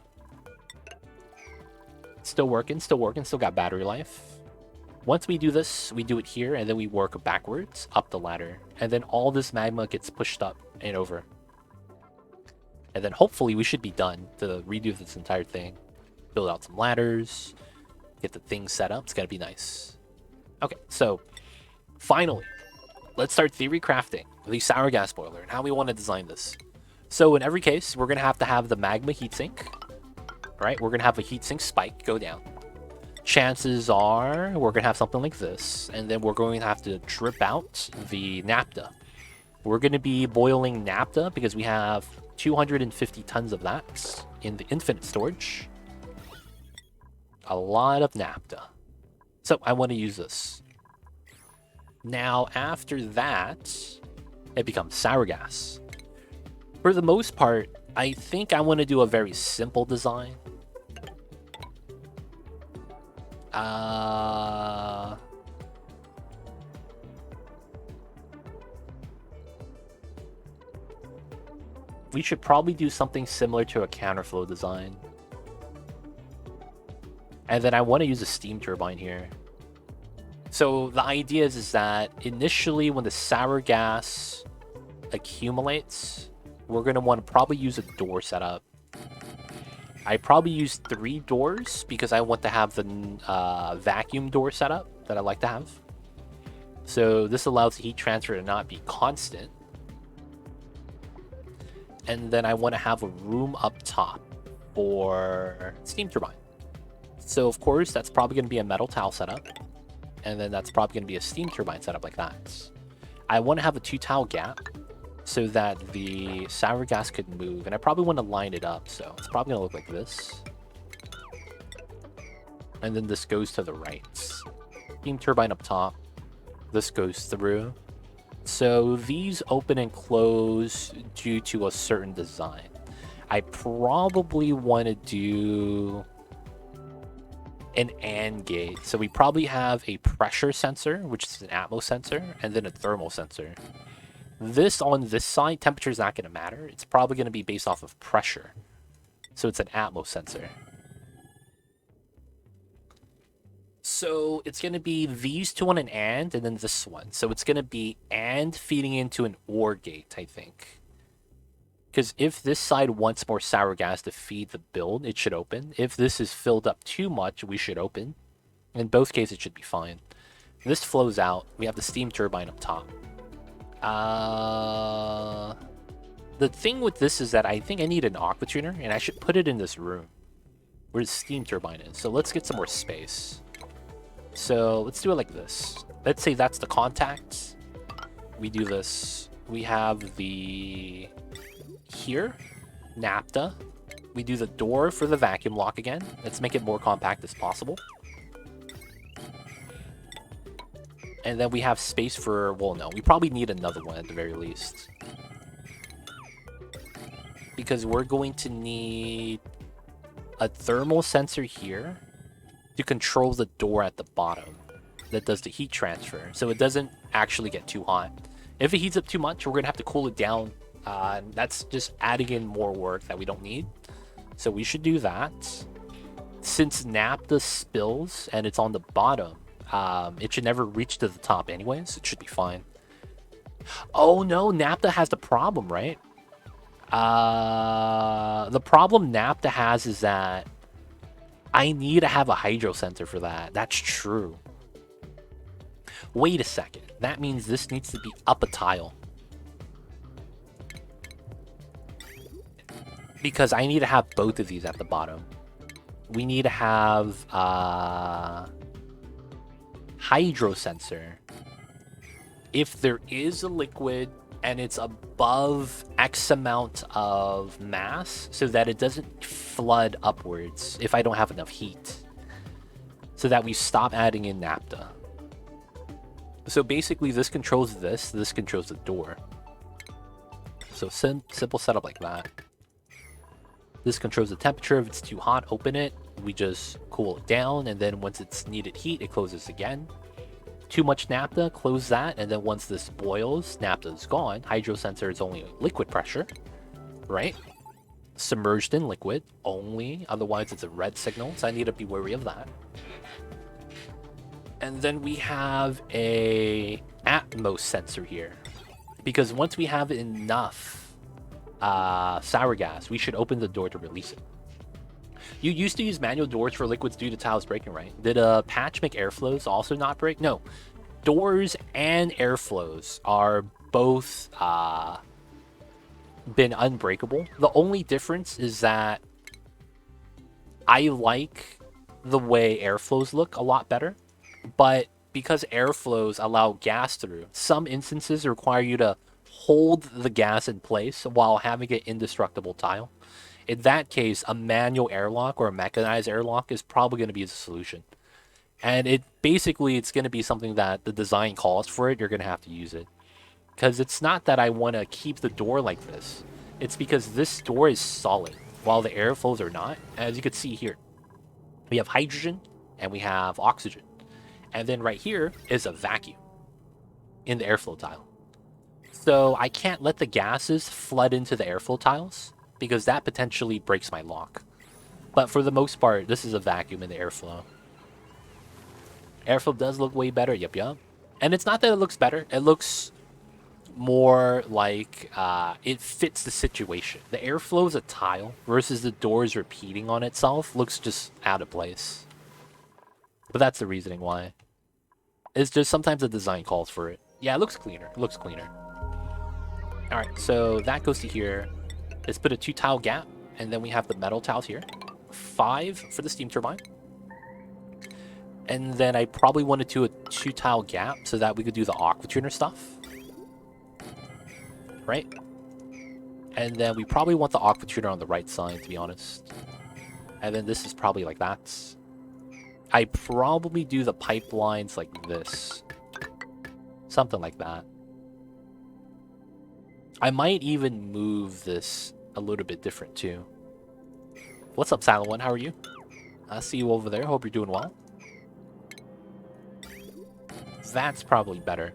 Still working, still working, still got battery life. Once we do this, we do it here, and then we work backwards up the ladder. And then all this magma gets pushed up and over. And then hopefully we should be done to redo this entire thing. Build out some ladders. Get the thing set up. It's gotta be nice. Okay, so finally, let's start theory crafting the sour gas boiler and how we want to design this. So in every case, we're gonna have to have the magma heatsink. Right? We're gonna have a heatsink spike go down. Chances are we're gonna have something like this, and then we're going to have to drip out the naphtha. We're going to be boiling naphtha because we have 250 tons of that in the infinite storage. A lot of naphtha. So I want to use this. Now, after that, it becomes sour gas. For the most part, I think I want to do a very simple design. We should probably do something similar to a counterflow design. And then I want to use a steam turbine here. So the idea is that initially when the sour gas accumulates, we're going to want to probably use a door setup. I probably use 3 doors because I want to have the vacuum door setup that I like to have. So this allows the heat transfer to not be constant. And then I want to have a room up top for steam turbine. So of course, that's probably going to be a metal tile setup. And then that's probably going to be a steam turbine setup like that. I want to have a 2 tile gap so that the sour gas could move. And I probably want to line it up. So it's probably going to look like this. And then this goes to the right. Steam turbine up top. This goes through. So these open and close due to a certain design. I probably want to do an AND gate. So we probably have a pressure sensor, which is an atmos sensor, and then a thermal sensor. This on this side, temperature is not going to matter. It's probably going to be based off of pressure. So it's an atmos sensor. So it's going to be these two on an and then this one. So it's going to be and feeding into an OR gate, I think. Because if this side wants more sour gas to feed the build, it should open. If this is filled up too much, we should open. In both cases, it should be fine. This flows out. We have the steam turbine up top. The thing with this is that I think I need an aqua tuner, and I should put it in this room where the steam turbine is. So let's get some more space. So let's do it like this. Let's say that's the contacts. We do this. We have the here, naphtha. We do the door for the vacuum lock again. Let's make it more compact as possible. And then we have space for, well, no, we probably need another one at the very least. Because we're going to need a thermal sensor here to control the door at the bottom that does the heat transfer, so it doesn't actually get too hot. If it heats up too much, we're going to have to cool it down. And that's just adding in more work that we don't need. So we should do that. Since naphtha spills and it's on the bottom, it should never reach to the top anyways. It should be fine. Oh no, naphtha has the problem, right? The problem naphtha has is that I need to have a hydro sensor for that. That's true. Wait a second. That means this needs to be up a tile. Because I need to have both of these at the bottom. We need to have hydro sensor. If there is a liquid and it's above X amount of mass, so that it doesn't flood upwards if I don't have enough heat. So that we stop adding in naphtha. So basically this controls this controls the door. So simple setup like that. This controls the temperature. If it's too hot, open it. We just cool it down, and then once it's needed heat, it closes again. Too much naphtha, close that, and then once this boils, naphtha is gone. Hydro sensor is only liquid pressure, right? Submerged in liquid only, otherwise it's a red signal, so I need to be wary of that. And then we have a atmos sensor here, because once we have enough sour gas, we should open the door to release it. You used to use manual doors for liquids due to tiles breaking, right? Did a patch make airflows also not break? No. Doors and airflows are both been unbreakable. The only difference is that I like the way airflows look a lot better, but because airflows allow gas through, some instances require you to hold the gas in place while having an indestructible tile. In that case, a manual airlock or a mechanized airlock is probably going to be the solution. And it's going to be something that the design calls for it. You're going to have to use it. Because it's not that I want to keep the door like this. It's because this door is solid, while the airflows are not. As you can see here, we have hydrogen and we have oxygen. And then right here is a vacuum in the airflow tile. So I can't let the gases flood into the airflow tiles because that potentially breaks my lock. But for the most part, this is a vacuum in the airflow. Airflow does look way better, yup. And it's not that it looks better, it looks more like it fits the situation. The airflow is a tile versus the doors repeating on itself looks just out of place. But that's the reasoning why. It's just sometimes the design calls for it. Yeah, it looks cleaner. It looks cleaner. Alright, so that goes to here. Let's put a 2 tile gap, and then we have the metal tiles here. 5 for the steam turbine. And then I probably want to do a 2 tile gap so that we could do the aqua tuner stuff. Right? And then we probably want the aqua tuner on the right side, to be honest. And then this is probably like that. I probably do the pipelines like this. Something like that. I might even move this a little bit different too. What's up, Silent One? How are you? I see you over there. Hope you're doing well. That's probably better.